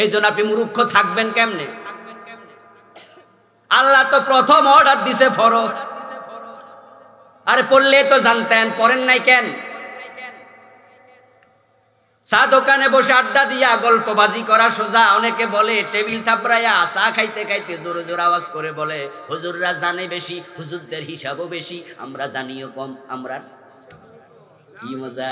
এই জন্য আপনি মূর্খ থাকবেন কেমনে? আল্লাহ তো প্রথম অর্ডার দিছে ফরজ। আরে পড়লে তো জানতেন, পড়েন নাই কেন? চা দোকানে বসে আড্ডা দিয়া গল্পবাজি করা সোজা। অনেকে বলে টেবিল থাপড়াইয়া চা খাইতে খাইতে জোরে জোরে আওয়াজ করে বলে হুজুররা জানে বেশি, হুজুরদের হিসাবও বেশি, আমরা জানিও কম। আমরা কি মজা!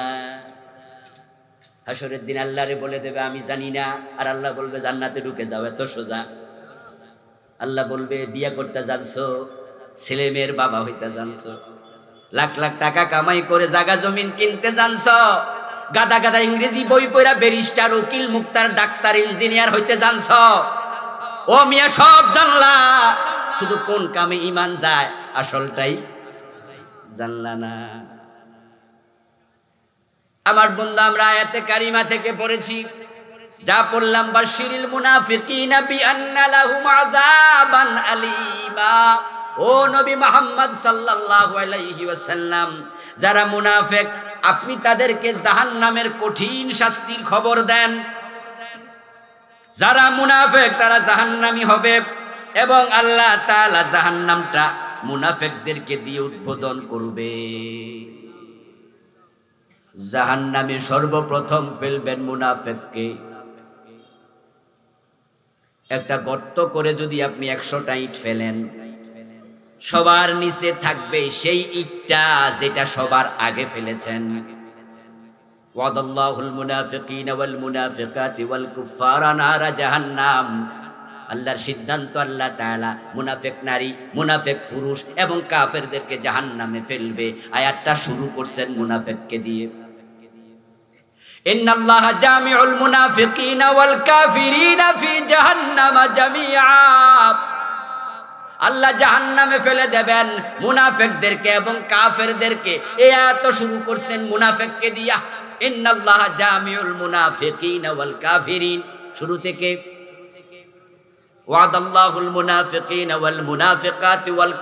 হাসরের দিন আল্লাহরে বলে দেবে আমি জানি না, আর আল্লাহ বলবে জান্নাতে ঢুকে যাও, এত সোজা। আল্লাহ বলবে বিয়ে করতে জানছো, ছেলে মেয়ের বাবা হইতে জানছো, লাখ লাখ টাকা কামাই করে জায়গা জমিন কিনতে জানছো, গাদা গাদা ইংরেজি বই পড়া ব্যারিস্টার, উকিল, মুক্তার, ডাক্তার, ইঞ্জিনিয়ার হইতে জানছো। ও মিয়া সব জানলা, শুধু কোন কামে ঈমান যায় আসলটাই জানলা না। আমার বন্ধু, আমরা আয়াতে কারিমা থেকে পড়েছি, যা পড়লাম, বাশিরিল মুনাফিকিনা বিআন্না লাহুম আযাবান আলীমা। ও নবী মুহাম্মদ সাল্লাল্লাহু আলাইহি ওয়াসাল্লাম, যারা মুনাফিক আপনি তাদেরকে জাহান্নামের কঠিন শাস্তির খবর দেন। যারা মুনাফিক তারা জাহান্নামী হবে, এবং আল্লাহ তাআলা জাহান্নামটা মুনাফিকদেরকে দিয়ে উদ্বোধন করবে। জাহান্নামে সর্বপ্রথম ফেলবেন মুনাফিককে। একটা গর্ত করে যদি আপনি 100টা ইট ফেলেন, সবার নিচে থাকবে সেই ইটটা যেটা সবার আগে ফেলেছেন। ওয়াদাল্লাহুল মুনাফিকিনা ওয়াল মুনাফিকাতি ওয়াল কুফারা নারা জাহান্নাম। আল্লাহর সিদ্ধান্ত, আল্লাহ তাআলা মুনাফিক নারী, মুনাফিক পুরুষ এবং কাফেরদেরকে জাহান্নামে ফেলবে। আয়াতটা শুরু করছেন মুনাফিককে দিয়ে। ইন্নাল্লাহা জামিউল মুনাফিকিনা ওয়াল কাফিরিনা ফি জাহান্নামা জামিআ। আল্লাহ জাহান্নামে ফেলে দেবেন মুনাফিকদেরকে এবং কাফেরদেরকে। এই আয়াত শুরু করছেন মুনাফিককে দিয়া। ইন্নাল্লাহা জামিউল মুনাফিকিনা ওয়াল কাফিরিন, শুরু থেকে ওয়াদাল্লাহুল মুনাফিকিনা ওয়াল মুনাফিকাতি ওয়াল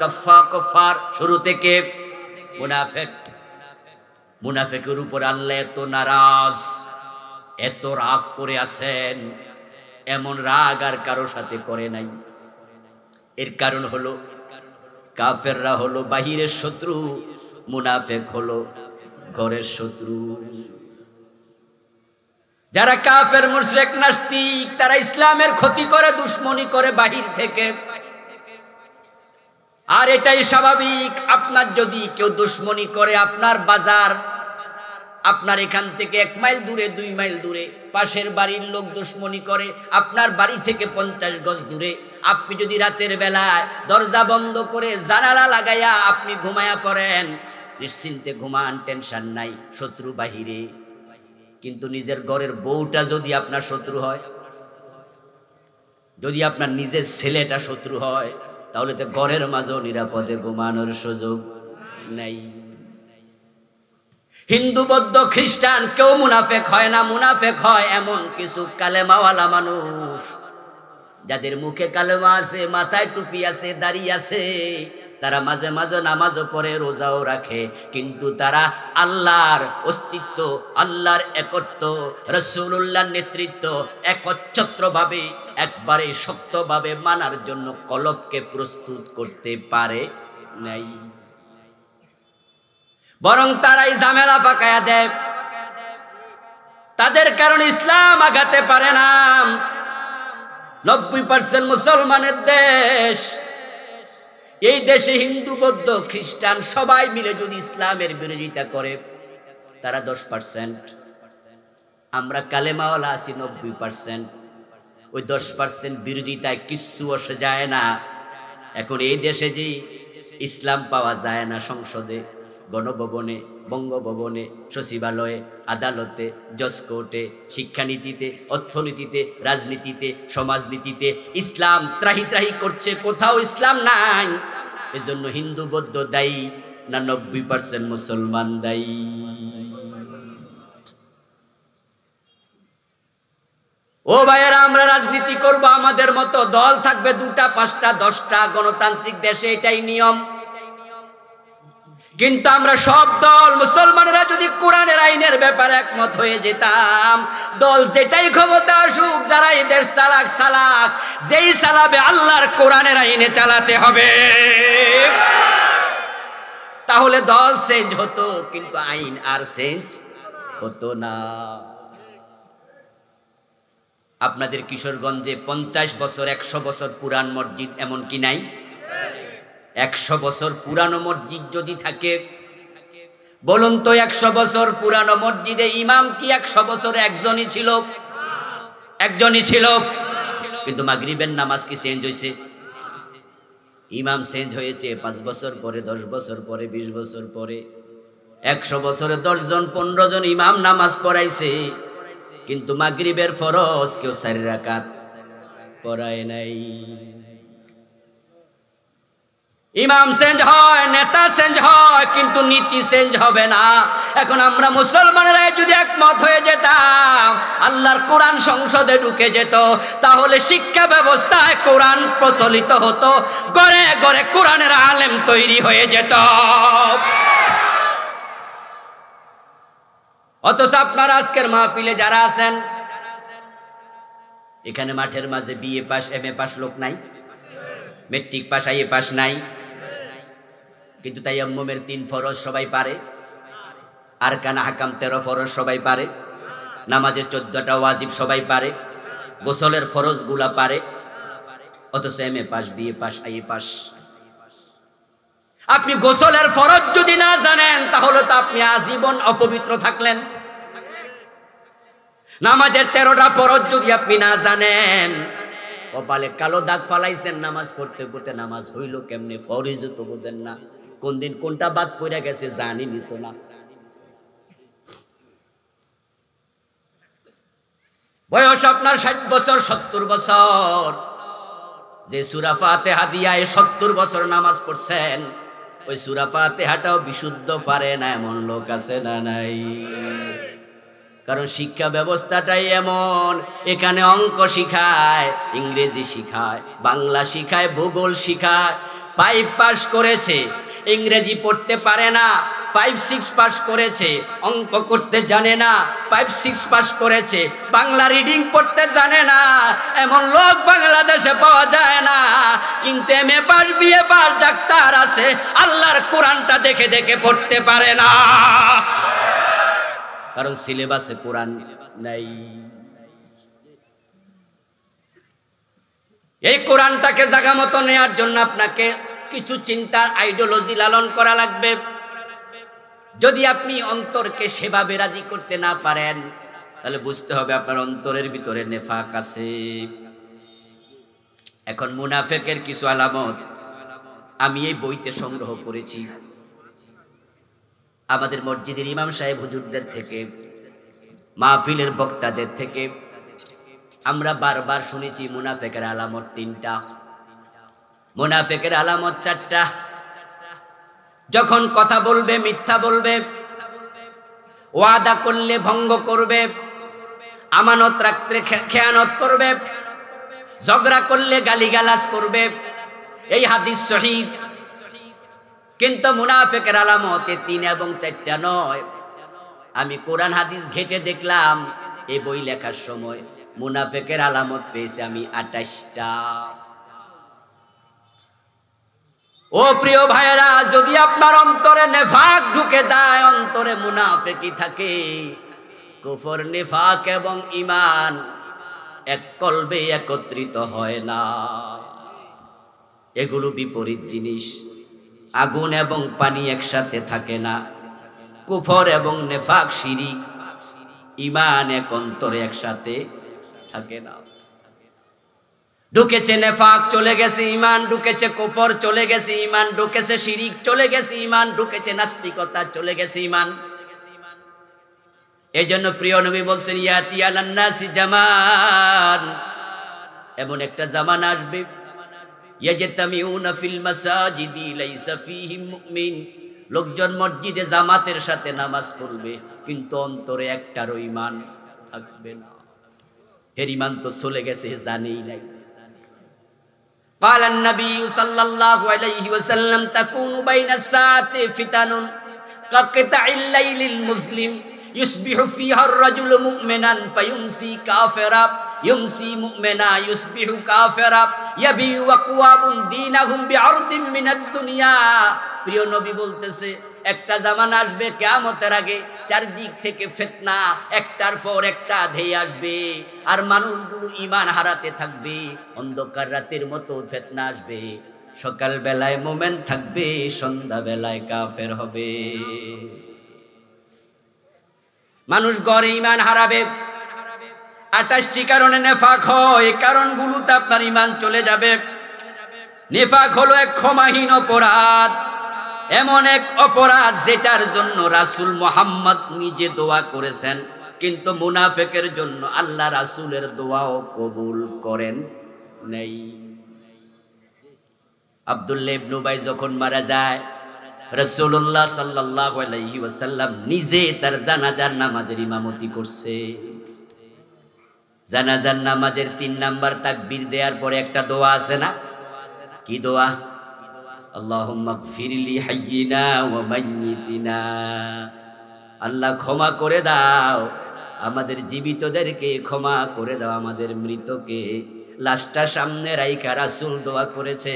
কুফার, শুরু থেকে মুনাফিক। মুনাফিকের উপর আল্লাহ এত নারাজ, এত রাগ করে আছেন, এমন রাগ আর কারো সাথে করে নাই। এর কারণ হলো কাফেররা হলো বাহিরের শত্রু, মুনাফিক হলো ঘরের শত্রু। যারা কাফের, মুশরিক, নাস্তিক, তারা ইসলামের ক্ষতি করে, দুশ্মনী করে বাহির থেকে। আর এটাই স্বাভাবিক। আপনার যদি কেউ দুশ্মনী করে, আপনার বাজার, আপনার এখান থেকে 1 মাইল দূরে, 2 মাইল দূরে পাশের বাড়ির লোক দুশ্মনী করে, আপনার বাড়ি থেকে 50 গজ দূরে, আপনি যদি রাতের বেলায় দরজা বন্ধ করে জানালা লাগাইয়া আপনি ঘুমায়া পড়েন, নিশ্চিন্তে ঘুমান, টেনশন নাই, শত্রু বাহিরে। কিন্তু নিজের ঘরের বউটা যদি আপনার শত্রু হয়, যদি আপনার নিজের ছেলেটা শত্রু হয়, তাহলে তো ঘরের মাঝেও নিরাপদে ঘুমানোর সুযোগ নাই। হিন্দু, বৌদ্ধ, খ্রিস্টান কেউ মুনাফিক হয় না। মুনাফিক হয় এমন কিছু কালেমাওয়ালা মানুষ, যাদের মুখে কালেমা আছে, মাথায় টুপি আছে, দাড়ি আছে, তারা মাঝে মাঝে নামাজও পড়ে, রোজাও রাখে, কিন্তু তারা আল্লাহর অস্তিত্ব, আল্লাহর একত্ব, রাসূলুল্লাহর নেতৃত্ব একচ্ছত্রভাবে, একবারে শক্তভাবে মানার জন্য কলবকে প্রস্তুত করতে পারে নাই। বরং তারাই ঝামেলা পাকায়া দেয়। তাদের কারণে ইসলাম আগাতে পারে না। 90% মুসলমানের দেশ। এই দেশে হিন্দু, বৌদ্ধ, খ্রিস্টান সবাই মিলে যদি ইসলামের বিরোধিতা করে, তারা 10%। আমরা কালেমাওয়ালা আছি 90%। ওই 10% বিরোধিতায় কিচ্ছু আসে যায় না। এখন এই দেশে যে ইসলাম পাওয়া যায় না, সংসদে, গণভবনে, বঙ্গভবনে, সচিবালয়ে, আদালতে, জজ কোর্টে, শিক্ষানীতিতে, অর্থনীতিতে, রাজনীতিতে, সমাজনীতিতে ইসলাম ত্রাহি ত্রাহি করছে, কোথাও ইসলাম নাই। এজন্য হিন্দু, বৌদ্ধ দায়ী না 90% মুসলমান দায়ী? ও ভাইয়েরা, আমরা রাজনীতি করব, আমাদের মতো দল থাকবে 2টা, 5টা, 10টা। গণতান্ত্রিক দেশে এটাই নিয়ম। কিন্তু আমরা সব দল মুসলমানেরা যদি কোরআনের আইনের ব্যাপারে একমত হয়ে যেতাম, দল যেটাই ক্ষমতা আসুক, যারা এই দেশ চালাক, যেই চালাবে আল্লাহর কোরআনের আইনে চালাতে হবে। তাহলে দল চেঞ্জ হতো, কিন্তু আইন আর চেঞ্জ হতো না। আপনাদের কিশোরগঞ্জে 50 বছর 100 বছর পুরান মসজিদ এমন কি নাই? 100 বছর পুরানো মসজিদ যদি থাকে, বলুন তো 100 বছর পুরানো মসজিদে ইমাম কি 100 বছর একজনই ছিল? একজনই ছিল। কিন্তু মাগরিবের নামাজ কি চেঞ্জ হয়েছে? ইমাম চেঞ্জ হয়েছে 5 বছর পরে, 10 বছর পরে, 20 বছর পরে। 100 বছরে 10 জন 15 জন ইমাম নামাজ পড়াইছে, কিন্তু মাগরিবের ফরজ কেউ 4 রাকাত পড়ায় নাই। ইমাম চেঞ্জ হয়, নেতা চেঞ্জ হয়, কিন্তু নীতি চেঞ্জ হবে না। এখন আমরা মুসলমানেরা যদি একমত হয়ে যেতাম, আল্লাহর কোরআন সংসদে ঢুকে যেত, তাহলে শিক্ষা ব্যবস্থায় কোরআন প্রচলিত হতো, ঘরে ঘরে কোরআনের আলেম তৈরি হয়ে যেত। অথচ আপনারা আজকের মাহফিলে যারা আছেন, এখানে মাঠের মাঝে বিএ পাস, এমএ পাস লোক নাই? মেট্রিক পাস, আইএ পাস নাই? কিন্তু তায়াম্মুমের 3 ফরজ সবাই পারে, আরকান আহকাম 13 ফরজ সবাই পারে, নামাজের 14টা ওয়াজিব সবাই পারে, গোসলের ফরজগুলা পারে। অথচ MA pass, BA pass, IA pass. আপনি গোসলের ফরজ যদি না জানেন, তাহলে তো আপনি আজীবন অপবিত্র থাকলেন। নামাজের 13টা ফরজ যদি আপনি না জানেন, কপালে কালো দাগ ফালাইছেন, নামাজ পড়তে পড়তে নামাজ হইল কেমনে, ফরজ তো বোঝেন না, কোন দিন কোনটা বাদ পড়ে গেছে জানিনি তো না। বয়স আপনার 60 বছর, 70 বছর, যে সূরা ফাতিহা দিয়া 70 বছর নামাজ পড়ছেন, ওই সূরা ফাতিহাটাও বিশুদ্ধ পারে না এমন লোক আছে না নাই? কারণ শিক্ষা ব্যবস্থাটাই এমন, এখানে অঙ্ক শিখায়, ইংরেজি শিখায়, বাংলা শিখায়, ভূগোল শিখায়। 5 পাস করেছে, ইংরেজি পড়তে পারে না। 5-6 পাস করেছে, অঙ্ক করতে জানে না। 5-6 পাস করেছে, বাংলা রিডিং পড়তে জানে না। এমন লোক বাংলাদেশে পাওয়া যায় না। কিন্তু এমএ পাস, বিএ পাস ডাক্তার আছে, আল্লাহর কোরআনটা দেখে দেখে পড়তে পারে না, কারণ সিলেবাসে কোরআন নাই। এই কোরআনটাকে জায়গা মতো নেওয়ার জন্য আপনাকে কিছু চিন্তার আইডিওলজি লালন করা লাগবে। যদি আপনি অন্তরকে সেভাবে রাজি করতে না পারেন, তাহলে বুঝতে হবে আপনার অন্তরের ভিতরে নেফাক আছে। এখন মুনাফিকের কিছু আলামত আমি এই বইতে সংগ্রহ করেছি। আমাদের মসজিদের ইমাম সাহেব হুজুরদের থেকে, মাহফিলের বক্তাদের থেকে আমরা বারবার শুনেছি মুনাফিকের আলামত 3টা, মুনাফিকের আলামত 4টা। যখন কথা বলবে মিথ্যা বলবে, ওয়াদা করলে ভঙ্গ করবে, আমানত রাখতে খেয়ানত করবে, ঝগড়া করলে গালিগালাজ করবে। এই হাদিস সহিহ। কিন্তু মুনাফিকের আলামত 3 এবং 4টা নয়। আমি কোরআন হাদিস ঘেটে দেখলাম, এই বই লেখার সময় মুনাফিকের আলামত পেয়েছি আমি 28টা। ও প্রিয় ভাইয়েরা, যদি আপনার অন্তরে নেফাক ঢুকে যায়, অন্তরে মুনাফিকি থাকে, কুফর, নেফাক এবং ঈমান এক কলবে একত্রিত হয় না। এগুলো বিপরীত জিনিস। আগুন এবং পানি একসাথে থাকে না। কুফর এবং নেফাক, শিরিক, ঈমান এক অন্তরে একসাথে থাকে না। ঢুকেছে নেফাক, চলে গেছে ঈমান, ঢুকেছে কুফর, চলে গেছে ঈমান, ঢুকেছে শিরিক, চলে গেছে ঈমান, ঢুকেছে নাস্তিকতা, চলে গেছে ঈমান। এইজন্য প্রিয় নবী বলছেন, ইয়াতি আলান নাসি জামান, এমন একটা জামানা আসবে, ইয়াজতামিউনা ফিল মাসাজিদি লাইসা ফীহিম মুমিন, লোকজন মসজিদে জামাতের সাথে নামাজ পড়বে, কিন্তু অন্তরে একটারও ঈমান থাকবে না। এর ঈমান তো চলে গেছে, জানেই নাই। قال النبي صلى الله عليه وسلم تكون بين الساعة فتن كقطع الليل المظلم يصبح فيها الرجل مؤمنا فيمسي كافرا يمسي مؤمنا يصبح كافرا يبيع أقوام دينهم بعرض من الدنيا। প্রিয় নবী বলতেছে একটা জামানা আসবে কিয়ামতের আগে, চারদিক থেকে ফিতনা একটার পর একটা ধেয়ে আসবে, আর মানুষগুলো ঈমান হারাতে থাকবে। অন্ধকার রাতের মতো ফিতনা আসবে, সকাল বেলায় মুমিন থাকবে, সন্ধ্যা বেলায় কাফের হবে। মানুষ গড়ে ঈমান হারাবে। 28টি কারণে নেফাক হয়, এই কারণগুলোতে আপনার ঈমান চলে যাবে। নেফাক হলো এক ক্ষমাহীন অপরাধ, এমন এক অপরাধ যেটার জন্য রাসূল মুহাম্মদ নিজে দোয়া করেছেন, কিন্তু মুনাফিকের জন্য আল্লাহ রাসূলের দোয়াও কবুল করেন নাই। আব্দুল্লাহ ইবনে উবাই যখন মারা যায়, রাসূলুল্লাহ সাল্লাল্লাহু আলাইহি ওয়াসাল্লাম নিজে তার জানাজার নামাজের ইমামতি করছে। জানাজার নামাজের 3 নাম্বার তাকবীর দেওয়ার পরে একটা দোয়া আছে না? কি দোয়া? আল্লাহুম্মা গফিরলি হাইয়িনা ওয়া মাইয়িতিনা, আল্লাহ ক্ষমা করে দাও আমাদের জীবিতদেরকে, ক্ষমা করে দাও আমাদের মৃতকে। লাশটা সামনে রাইখা রাসূল দোয়া করেছে,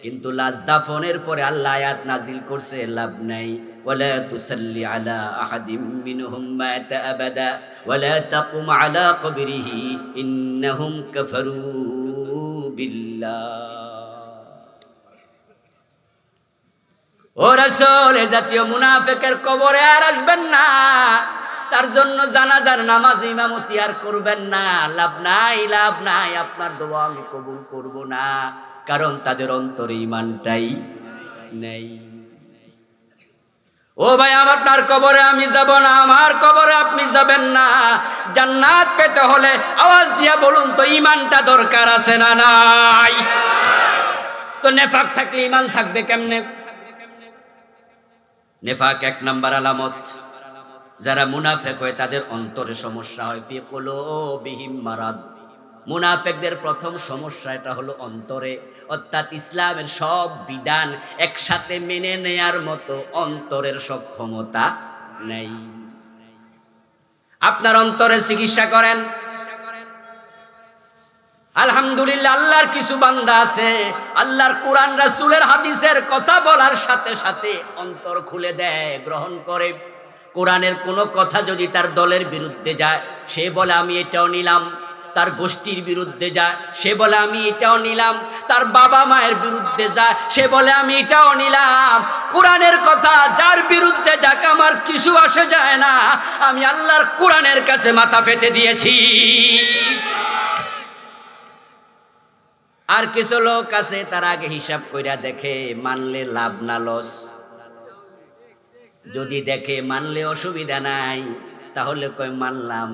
কিন্তু লাশ দাফনের পরে আল্লাহ আয়াত নাজিল করছে, লাভ নাই। ওয়ালা তুসাল্লি আলা আহাদিম মিনহুম মাতা আবাদা ওয়ালা তাকুম আলা কবরিহি ইন্নাহুম কাফারু বিল্লাহ। ও রাসূল, এ জাতীয় মুনাফিকের কবরে আর আসবেন না, তার জন্য জানাজার নামাজ ইমামতি আর করবেন না। লাভ নাই, লাভ নাই, আপনার দোয়া আমি কবুল করব না, কারণ তাদের অন্তরে ঈমানটাই নেই। ও ভাই, আপনার কবরে আমি যাব না, আমার কবরে আপনি যাবেন না। জান্নাত পেতে হলে আওয়াজ দিয়া বলুন তো, ঈমানটা দরকার আছে না নাই? তো নেফাক থাকলে ঈমান থাকবে কেমনে? নেফাক 1 নাম্বার আলামত, যারা মুনাফিক হয় তাদের অন্তরে সমস্যা হয়। ফি কুলুবিহিম মারাদ, মুনাফিকদের প্রথম সমস্যা এটা হলো অন্তরে, অর্থাৎ ইসলামের সব বিধান একসাথে মেনে নেয়ার মতো অন্তরের সক্ষমতা নেই। আপনার অন্তরে চিকিৎসা করেন। আলহামদুলিল্লাহ, আল্লাহর কিছু বান্দা আছে, আল্লাহর কোরআন রাসূলের হাদিসের কথা বলার সাথে সাথে অন্তর খুলে দেয়, গ্রহণ করে। কোরআনের কোনো কথা যদি তার দলের বিরুদ্ধে যায়, সে বলে আমি এটাও নিলাম। তার গোষ্ঠীর বিরুদ্ধে যায়, সে বলে আমি এটাও নিলাম। তার বাবা মায়ের বিরুদ্ধে যায়, সে বলে আমি এটাও নিলাম। কোরআনের কথা যার বিরুদ্ধে যাক, আমার কিছু আসে যায় না, আমি আল্লাহর কোরআনের কাছে মাথা পেতে দিয়েছি। আর কিছু লোক আছে, তার আগে হিসাব কইরা দেখে মানলে লাভ না লস। যদি দেখে মানলে অসুবিধা নাই, তাহলে কই মানলাম।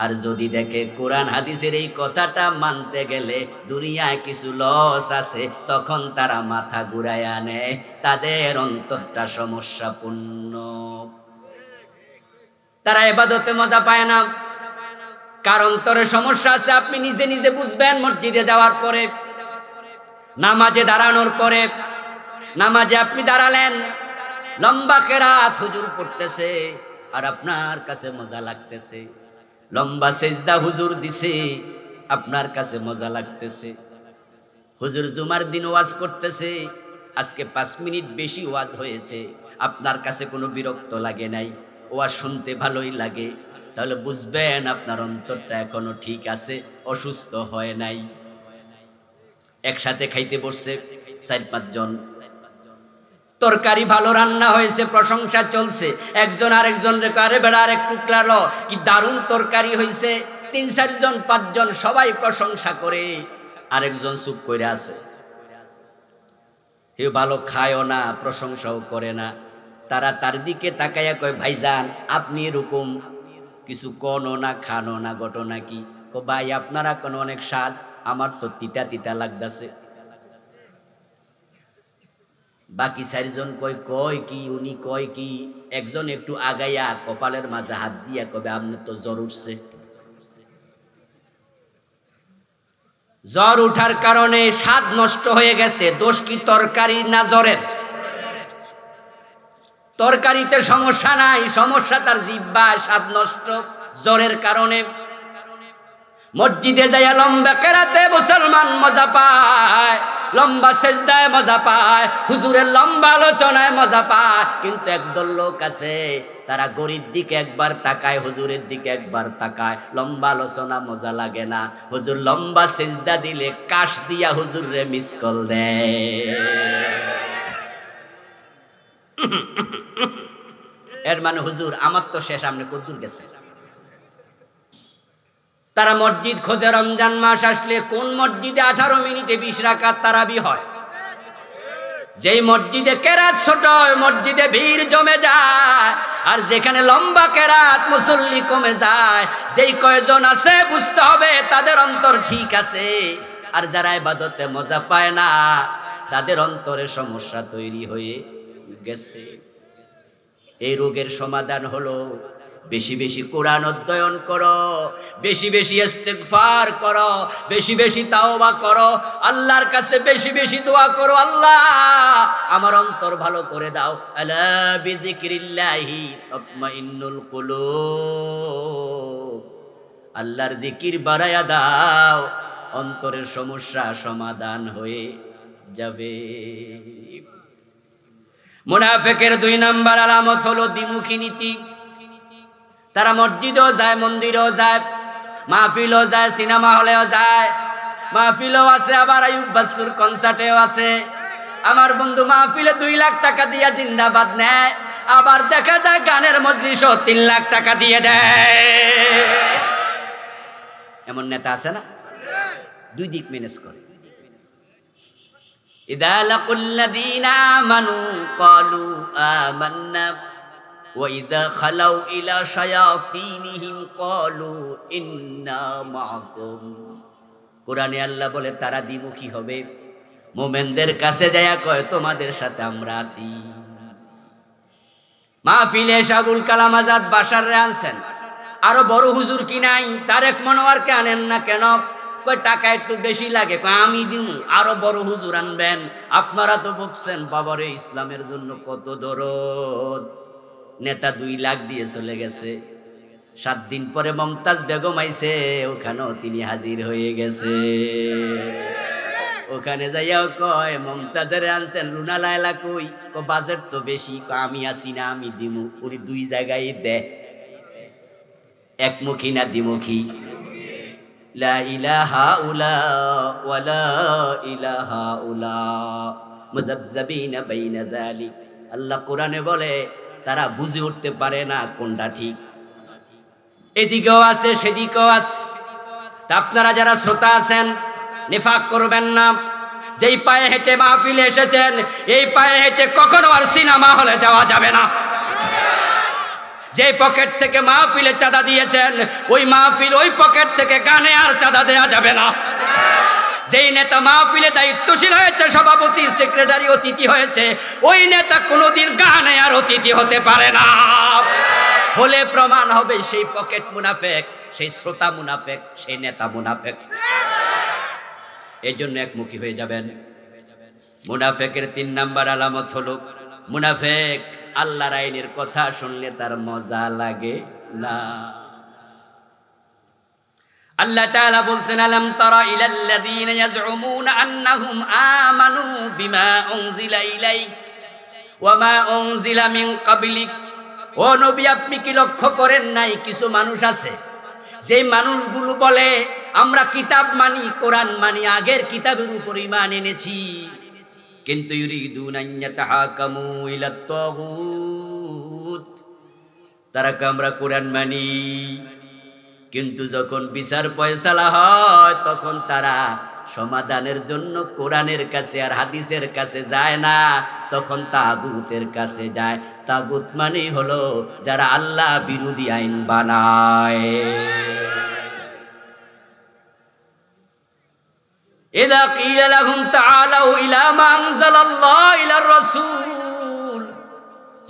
আর যদি দেখে কোরআন হাদিসের এই কথাটা মানতে গেলে দুনিয়ায় কিছু লস আছে, তখন তারা মাথা ঘুরাইয়া নেয়। তাদের অন্তরটা সমস্যাপূর্ণ, তারা ইবাদতে মজা পায় না। কার অন্তরে সমস্যা আছে আপনি নিজে নিজে বুঝবেন। মসজিদে যাওয়ার পরে, নামাজে দাঁড়ানোর পরে, নামাজে আপনি দাঁড়ালেন, লম্বা কেরাত হুজুর পড়তেছে আর আপনার কাছে মজা লাগতেছে। লম্বা সেজদা হুজুর দিছে, আপনার কাছে মজা লাগতেছে। হুজুর জুমার দিন ওয়াজ করতেছে, আজকে 5 মিনিট বেশি ওয়াজ হয়েছে, আপনার কাছে কোনো বিরক্ত লাগে নাই, ওয়াজ শুনতে ভালোই লাগে। তাহলে বুঝবেন আপনার অন্তরটা এখনো ঠিক আছে, অসুস্থ হয় নাই। একসাথে খাইতে বসছে 4-5 জন, তরকারি ভালো রান্না হয়েছে, প্রশংসা চলছে। একজন আরেকজন রে আরে বেড়া আর একটু ক্লালো, কি দারুণ তরকারি হয়েছে। 3-4 জন 5 জন সবাই প্রশংসা করে, আরেকজন চুপ করে আছে। কেউ ভালো খায়ও না, প্রশংসাও করে না। তারা তার দিকে তাকাইয়া কয়, ভাইজান আপনি এরকম কিছু কোনো না, খানো না, ঘটনা কি? ভাই আপনারা কোনো অনেক স্বাদ, আমার তো তিতা তিতা লাগতেছে। বাকি 4 জন কয় কি, উনি কয় কি? একজন একটু আগাইয়া কপালের মাঝে হাত দিয়া কবে, আপনি তো জ্বর উঠছে। জ্বর উঠার কারণে স্বাদ নষ্ট হয়ে গেছে। দোষ কি তরকারির না জ্বরের? তরকারিতে সমস্যা নাই, সমস্যা তার জিহ্বায়, স্বাদ নষ্ট জ্বরের কারণে। মসজিদে যাইয়া লম্বা কেরাতে মুসলমান মজা পায়, লম্বা সেজদায় মজা পায়, হুজুরের লম্বা আলোচনায় মজা পায়। কিন্তু একদল লোক আছে, তারা গরিব দিকে একবার তাকায়, হুজুরের দিকে একবার তাকায়। লম্বা আলোচনা মজা লাগে না, হুজুর লম্বা সেজদা দিলে কাশ দিয়া হুজুরে মিস কল দেয়। এর মানে হুজুর আমার তো শেষ, আপনি কদ্দুর গেছে। তারা মসজিদ খোঁজে, রমজান মাস আসলে কোন মসজিদে 18 মিনিটে 20 রাকাত তারাবি হয়। যেই মসজিদে কেরাত ছোট, ওই মসজিদে ভিড় জমে যায়। আর যেখানে লম্বা কেরাত মুসল্লি কমে যায়। যেই কয়জন আছে বুঝতে হবে তাদের অন্তর ঠিক আছে, আর যারা ইবাদতে মজা পায় না তাদের অন্তরে সমস্যা তৈরি হয়ে গেছে। এই রোগের সমাধান হলো বেশি বেশি কোরআন অধ্যয়ন করো, বেশি বেশি ইস্তিগফার করো, বেশি বেশি তাওবা করো, আল্লাহর কাছে বেশি বেশি দোয়া করো, আল্লাহ আমার অন্তর ভালো করে দাও। আলা বিযিকরিল্লাহি তাতমাইন্নুল কুলুব, আল্লাহর জিকির বাড়ায়া দাও, অন্তরের সমস্যা সমাধান হয়ে যাবে। মুনাফিকের 2 নাম্বার আলামত হলো দ্বিমুখী নীতি। তারা মসজিদেও যায়, মন্দিরেও যায়, মাহফিলও যায়, সিনেমা হলেও যায়, মাহফিলও আছে, আবার আইয়ুব বাচ্চুর কনসার্টেও আছে। আমার বন্ধু মাহফিলে 2 লাখ টাকা দিয়া জিন্দাবাদ নেয়, আবার দেখা যায় গানের মজলিসও 3 লাখ টাকা দিয়ে দেয়। এমন নেতা আছে না, 2 দিক ম্যানেজ করে। ইযা লাকুল্লাযীনা আমানু ক্বালু আমান্না ওয়া ইযা খালাউ ইলা শায়াতিনিহিম ক্বালু ইন্না মাআকুম। কোরআনে আল্লাহ বলে তারা দ্বিমুখী হবে। মুমিনদের কাছে যায়া কয় তোমাদের সাথে আমরা আছি। মাহফিলে আবুল কালাম আজাদ বাশাররে আনছেন, আরো বড় হুজুর কি নাই? তারেক মনোয়ারকে আনেন না কেন? কয় টাকা একটু বেশি লাগে। কয় আমি দিমু, আরো বড় হুজুর আনবেন। আপনারা তো বলছেন বাবারে ইসলামের জন্য কত দরদ। নেতা 2 লাখ দিয়ে চলে গেছে। 7 দিন পরে মমতাজ বেগম আইছে, ওখানেও তিনি হাজির হয়ে গেছে। ওখানে যাইয়াও কয় মমতাজের আনছেন, রুনা লায়লা কই? বাজেট তো বেশি। আমি আসি না, আমি দিমু। উনি 2 জায়গায় দেয়। একমুখী না দ্বিমুখী? লা ইলাহা উলা ওয়ালা ইলাহা উলা মুযাবযাবিনা বাইনা যালিক। আল্লাহ কোরআনে বলে তারা বুঝে উঠতে পারে না কোনটা ঠিক। এদিকেও আছে সেদিকেও আছে। তা আপনারা যারা শ্রোতা আছেন নিফাক করবেন না। যেই পায়ে হেঁটে মাহফিলে এসেছেন, এই পায়ে হেঁটে কখনো আর সিনেমা হলে যাওয়া যাবে না। যে পকেট থেকে মাহফিলে চাঁদা দিয়েছেন, ওই মাহফিল ওই পকেট থেকে গানে আর চাঁদা দেয়া যাবে না। যেই নেতা মাহফিলে দায়িত্বশীল হয়েছে, সভাপতি সেক্রেটারি অতিথি হয়েছে, ওই নেতা কোনোদিন গানে আর অতিথি হতে পারে না। হলে প্রমাণ হবে সেই পকেট মুনাফেক, সেই শ্রোতা মুনাফেক, সেই নেতা মুনাফেক। এই জন্য একমুখী হয়ে যাবেন। মুনাফেকের 3 নাম্বার আলামত হলো মুনাফেক আল্লাহর আইনের কথা শুনলে তার মজা লাগে না। আল্লাহ তাআলা বলছেন, আলাম তারা ইলাল্লাযীনা ইয়াজউমুনা আন্নাহুম আমানু বিমা উনজিলা ইলাইক ওয়া মা উনজিলা মিন ক্বাবলিক। ও নবী, আপনি কি লক্ষ্য করেন নাই কিছু মানুষ আছে, যে মানুষগুলো বলে আমরা কিতাব মানি, কোরআন মানি, আগের কিতাবের উপর ঈমান এনেছি, কিন্তু ইউরিদুনা আন ইয়াতাহাকামু ইলাত তাগুত। তারা আমরা কোরআন মানি, কিন্তু যখন বিচার ফয়সালা হয় তখন তারা সমাধানের জন্য কোরআনের কাছে আর হাদিসের কাছে যায় না, তখন তাগুতের কাছে যায়। তাগুত মানে হলো যারা আল্লাহ বিরোধী আইন বানায়। ইযা কিলা লাহুম তাআলাউ ইলা মা আনজালাল্লাহু ইলার রাসূল,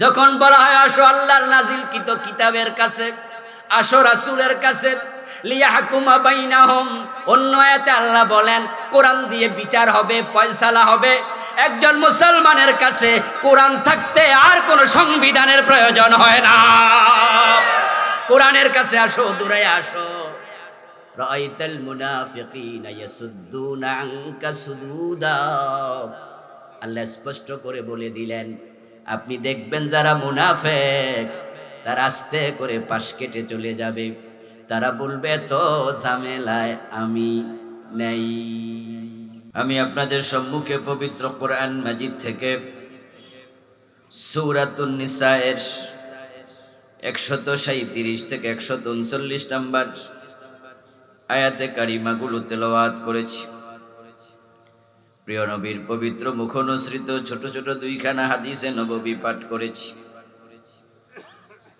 যখন বলা হয় আসো আল্লাহর নাজিলকৃত কিতাবের কাছে, আসো রাসূলের কাছে, লিয়াহকুমা বাইনাহুম। অন্য আয়াতে আল্লাহ বলেন কোরআন দিয়ে বিচার হবে, ফয়সালা হবে। একজন মুসলমানের কাছে কোরআন থাকতে আর কোনো সংবিধানের প্রয়োজন হয় না। কোরআনের কাছে আসো, দূরে আসো। রাআইতাল মুনাফিকিনা ইয়াসুদ্দুনা আনকা সুদুদা। আল্লাহ স্পষ্ট করে বলে দিলেন, আপনি দেখবেন যারা মুনাফিক তারা আস্তে করে পাশ কেটে চলে যাবে। তারা বলবে তো ঝামেলায় আমি নেই। আমি আপনাদের সম্মুখে পবিত্র কোরআন মাজিদ থেকে সূরাতুন নিসায়ের 137 থেকে 139 নম্বর আয়াতে কারিমাগুলো তেলাওয়াত করেছি। প্রিয় নবীর পবিত্র মুখনসৃত ছোট ছোট দুইখানা হাদিসে নববী পাঠ করেছি।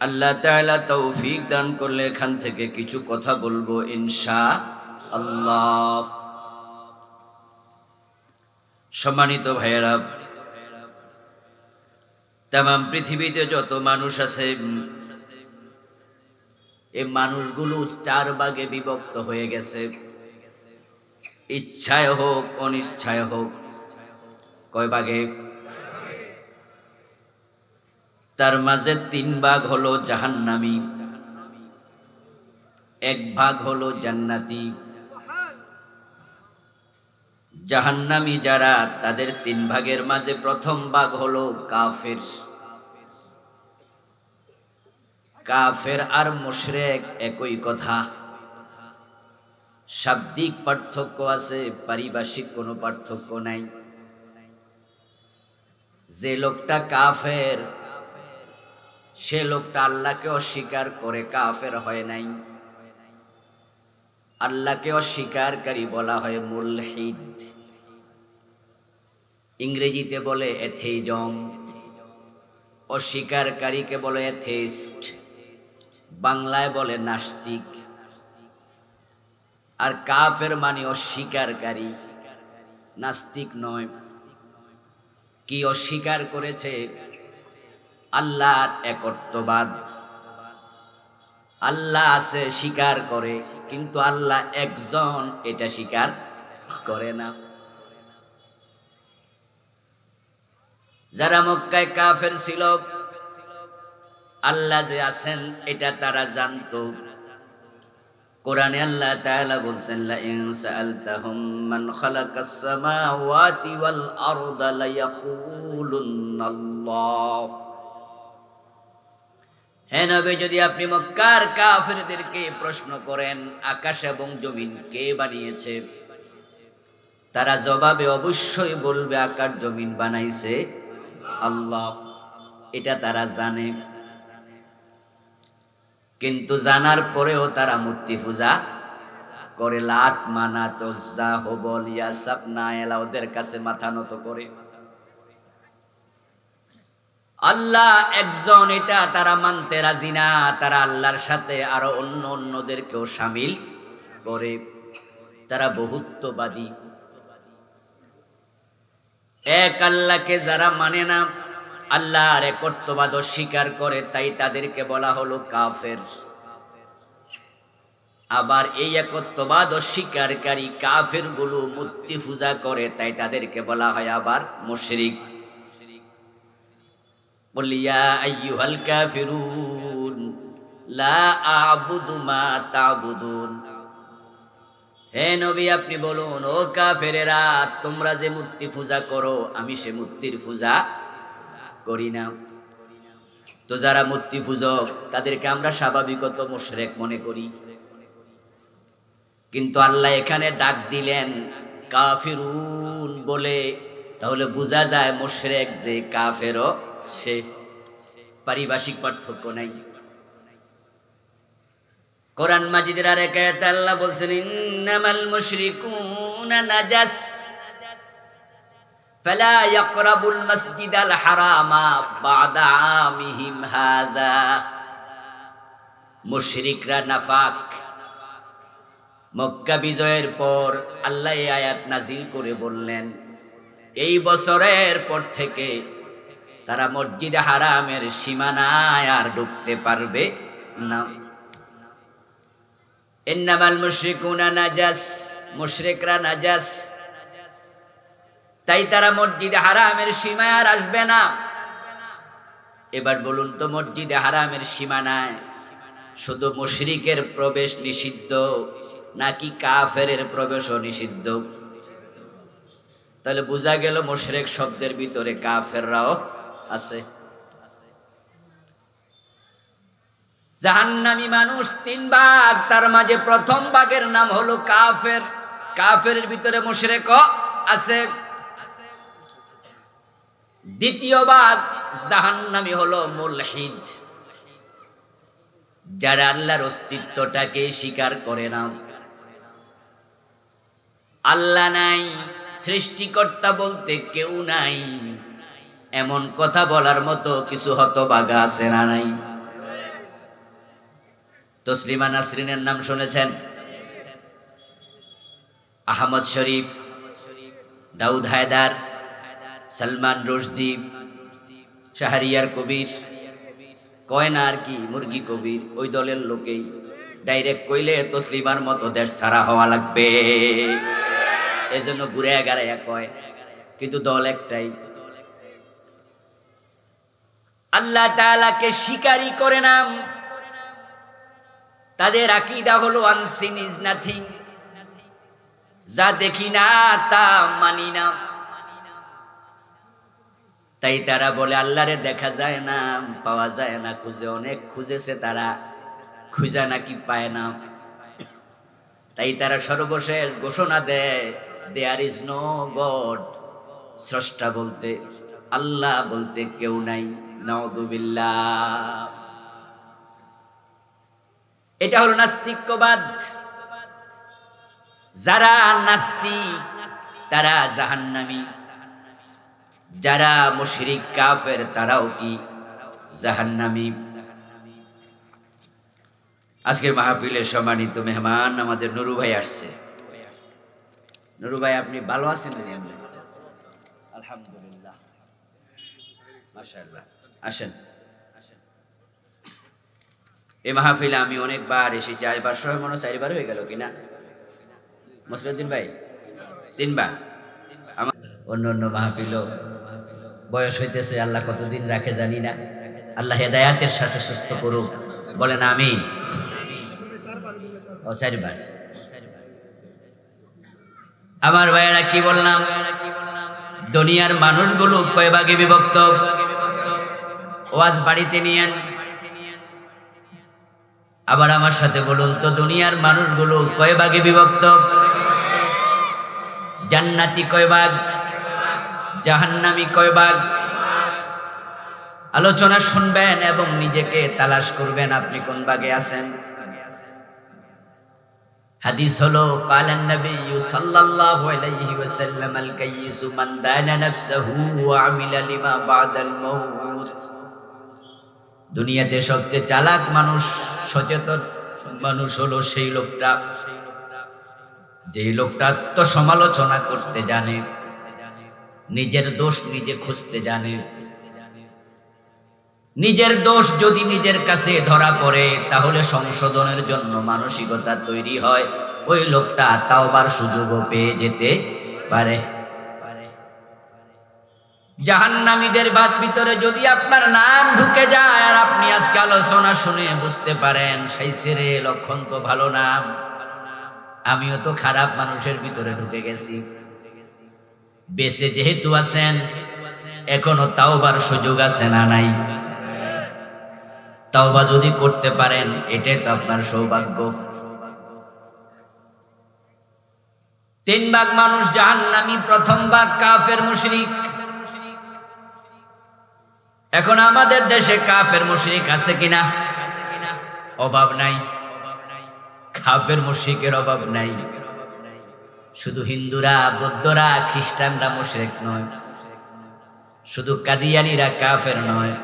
আল্লাহ তাআলা তৌফিক দান করলে এখান থেকে কিছু কথা বলবো ইনশাআল্লাহ। সম্মানিত ভাইয়েরা, তামাম পৃথিবীতে যত মানুষ আছে এই মানুষগুলো 4 ভাগে বিভক্ত হয়ে গেছে, ইচ্ছায় হোক অনিচ্ছায় হোক। কয় ভাগে? তার মাঝে 3 ভাগ হলো জাহান্নামী, 1 ভাগ হলো জান্নাতি। জাহান্নামী যারা, তাদের 3 ভাগের মাঝে প্রথম ভাগ হলো কাফের। কাফের আর মুশরিক একই কথা, শাব্দিক পার্থক্য আছে, পারিভাষিক কোনো পার্থক্য নাই। যে লোকটা কাফের সে লোকটা আল্লাহকে অস্বীকার করে কাফের হয় নাই। আল্লাহকে অস্বীকারকারী বলা হয় মুলহিদ, ইংরেজিতে বলে এথেইজম। অস্বীকারকারীকে বলে এথেইস্ট, বাংলায় বলে নাস্তিক। আর কাফের মানে অস্বীকারকারী, নাস্তিক নয়। কি অস্বীকার করেছে? আল্লাহর একত্ববাদ। আল্লাহ আছে স্বীকার করে, কিন্তু আল্লাহ একজন এটা স্বীকার করে না। যারা মক্কায় কাফের ছিল, আল্লাহ যে আছেন এটা তারা জানতো। কোরআনে আল্লাহ তাআলা বলছেন, লা ইন সাআলতাহুম মান খালাকাস সামাওয়াতি ওয়াল আরদা লায়াকুলুন্নাল্লাহ। হে নবী, যদি আপনি মক্কার কাফেরদেরকে প্রশ্ন করেন আকাশ এবং জমিন কে বানিয়েছে, তারা জবাবে অবশ্যই বলবে আকাশ জমিন বানাইছে আল্লাহ। এটা তারা জানে, কিন্তু জানার পরেও তারা মূর্তি পূজা করে। লাত, মানাত, উজ্জা, হুবল, ইয়াসাব, নায়েলা ওদের কাছে মাথা নত করে। আল্লাহ একজন এটা তারা মানতে রাজি না। তারা আল্লাহর সাথে আরো অন্যদেরকেও শামিল করে। তারা বহুত্ববাদী। এক আল্লাহকে যারা মানে না, আল্লাহর একত্ববাদ অস্বীকার করে, তাই তাদেরকে বলা হলো কাফের। আবার এই একত্ববাদ অস্বীকারী কাফের গুলো মূর্তি পূজা করে, তাই তাদেরকে বলা হয় আবার মুশরিক। বল ইয়া আইয়ুহাল কাফিরুন লা আ'বুদু মা তা'বুদুন। হে নবী, আপনি বলুন, ও কাফেরেরা, তোমরা যে মূর্তি পূজা করো আমি সে মূর্তির পূজা করি না। তো যারা মূর্তি পূজক তাদেরকে আমরা স্বাভাবিকত মুশরিক মনে করি, কিন্তু আল্লাহ এখানে ডাক দিলেন কাফিরুন বলে, তাহলে বোঝা যায় মুশরিক যে কাফেরও সে। পারিভাষিক পার্থক্য নাই। কোরআন মাজিদের আরেক আয়াতে আল্লাহ বলছেন, ইন্নামাল মুশরিকুনা নাজাস ফালা ইয়াকরাবুল মাসজিদাল হারামা বা'দা আমিহিম হাযা। মুশরিকরা নাফাক। মক্কা বিজয়ের পর আল্লাহ এই আয়াত নাজিল করে বললেন, এই বছরের পর থেকে তারা মসজিদে হারামের সীমানায় আর ঢুকতে পারবে না। ইন্নামাল মুশরিকুনা নাজাস, মুশরিকরা নাজাস, তাই তারা মসজিদে হারামের সীমায় আর আসবে না। এবার বলুন তো, মসজিদে হারামের সীমানায় শুধু মুশরিকের প্রবেশ নিষিদ্ধ নাকি কাফেরের প্রবেশও নিষিদ্ধ? তাহলে বোঝা গেল মুশরিক শব্দের ভিতরে কাফেররাও আছে। জাহান্নামী মানুষ 3 ভাগ, তার মাঝে প্রথম ভাগের নাম হলো কাফের। কাফেরের ভিতরে মুশরিকও আছে। দ্বিতীয় ভাগ জাহান্নামী হলো মুলহিদ, যারা আল্লাহর অস্তিত্বটাকে স্বীকার করে না। আল্লাহ নাই, সৃষ্টিকর্তা বলতে কেউ নাই, এমন কথা বলার মতো কিছু হতভাগা আছে না নাই? তসলিমা নাসরিনের নাম শুনেছেন? আহমদ শরীফ, দাউদ হায়দার, সালমান রুশদি, শাহরিয়ার কবির, কয় না আর কি মুরগি কবির, ওই দলের লোকেই। ডাইরেক্ট কইলে তসলিমার মতো দেশ ছাড়া হওয়া লাগবে, এজন্য ঘুরে এগারাইয়া কয়, কিন্তু দল একটাই। আল্লাহ তাআলাকে স্বীকারই করে না। তাদের আকীদা হলো আনসিন ইজ নাথিং, যা দেখি না তা মানি না। তাই তারা বলে আল্লাহরে দেখা যায় না, পাওয়া যায় না, খুঁজে অনেক খুঁজেছে তারা, খুঁজা নাকি পায় না। তাই তারা সর্বশেষ ঘোষণা দেয়, দেয়ার ইজ নো গড, স্রষ্টা বলতে, আল্লাহ বলতে কেউ নাই। নাউযুবিল্লাহ। এটা হলো নাস্তিক্যবাদ। যারা নাস্তিক তারা জাহান্নামী, যারা মুশরিক কাফের তারাও কি জাহান্নামী। আজকের মাহফিলের সম্মানিত মেহমান আমাদের নুরু ভাই আসছে। নুরু ভাই, আপনি ভালো আছেন? আলহামদুলিল্লাহ, মাশাআল্লাহ। আসেন। এই মাহফিলে আমি অনেকবার এসেছি, আজবার সহ মনে 4বার হয়ে গেল কিনা মসলিউদ্দিন ভাই? 3বার। আমার অন্য অন্য মাহফিলও বয়স হইতেছে, আল্লাহ কতদিন রাখে জানি না। আল্লাহ হেদায়াতের সাথে সুস্থ করুক, বলেন আমিন। ও 4বার। আমার ভাইয়েরা, কি বললাম? দুনিয়ার মানুষগুলো কয় ভাগে বিভক্ত? ওয়াজ বাড়িতে নিয়েন, আবার আমার সাথে বলুন তো, দুনিয়ার মানুষগুলো কয় ভাগে বিভক্ত? জান্নাতি কয় ভাগ, জাহান্নামী কয় ভাগ? আলোচনা শুনবেন এবং নিজেকে তালাশ করবেন আপনি কোন ভাগে আছেন। হাদিস হলো, কালান নবী সাল্লাল্লাহু আলাইহি ওয়াসাল্লাম, আল কাইয়িসু মান দানা নাফসাহু ওয়া আমিলা লিমা বাদাল মাউত। দুনিয়াতে সবচেয়ে চালাক মানুষ, সচেতন মানুষ হলো সেই লোকটা, যেই লোকটা আত্মসমালোচনা করতে জানে, নিজের দোষ নিজে খুঁজতে জানে। নিজের দোষ যদি নিজের কাছে ধরা পড়ে, তাহলে সংশোধনের জন্য মানসিকতা তৈরি হয়, ওই লোকটা তাওবার সুযোগও পেয়ে যেতে পারে। জাহান্নামীদের বাদ ভিতরে যদি আপনার নাম ঢুকে যায় আর আপনি আজকে আলোচনা শুনে বুঝতে পারেন, সেই ছেড়ে লক্ষণ তো ভালো না, আমিও তো খারাপ মানুষের ভিতরে ঢুকে গেছি। বেঁচে যেহেতু আছেন, এখনো তাওবার সুযোগ আছে না নাই? তাওবা যদি করতে পারেন, এটাই তো আপনার সৌভাগ্য। 3 ভাগ মানুষ জাহান্নামী, প্রথম ভাগ কাফের মুশরিক। এখন আমাদের দেশে কাফের মুশরিক আছে কিনা? অভাব নাই, কাফের মুশরিকের অভাব নাই। শুধু হিন্দুরা, বৌদ্ধরা, খ্রিস্টানরা মুশরিক নয়, শুধু কাদিয়ানীরা কাফের নয়।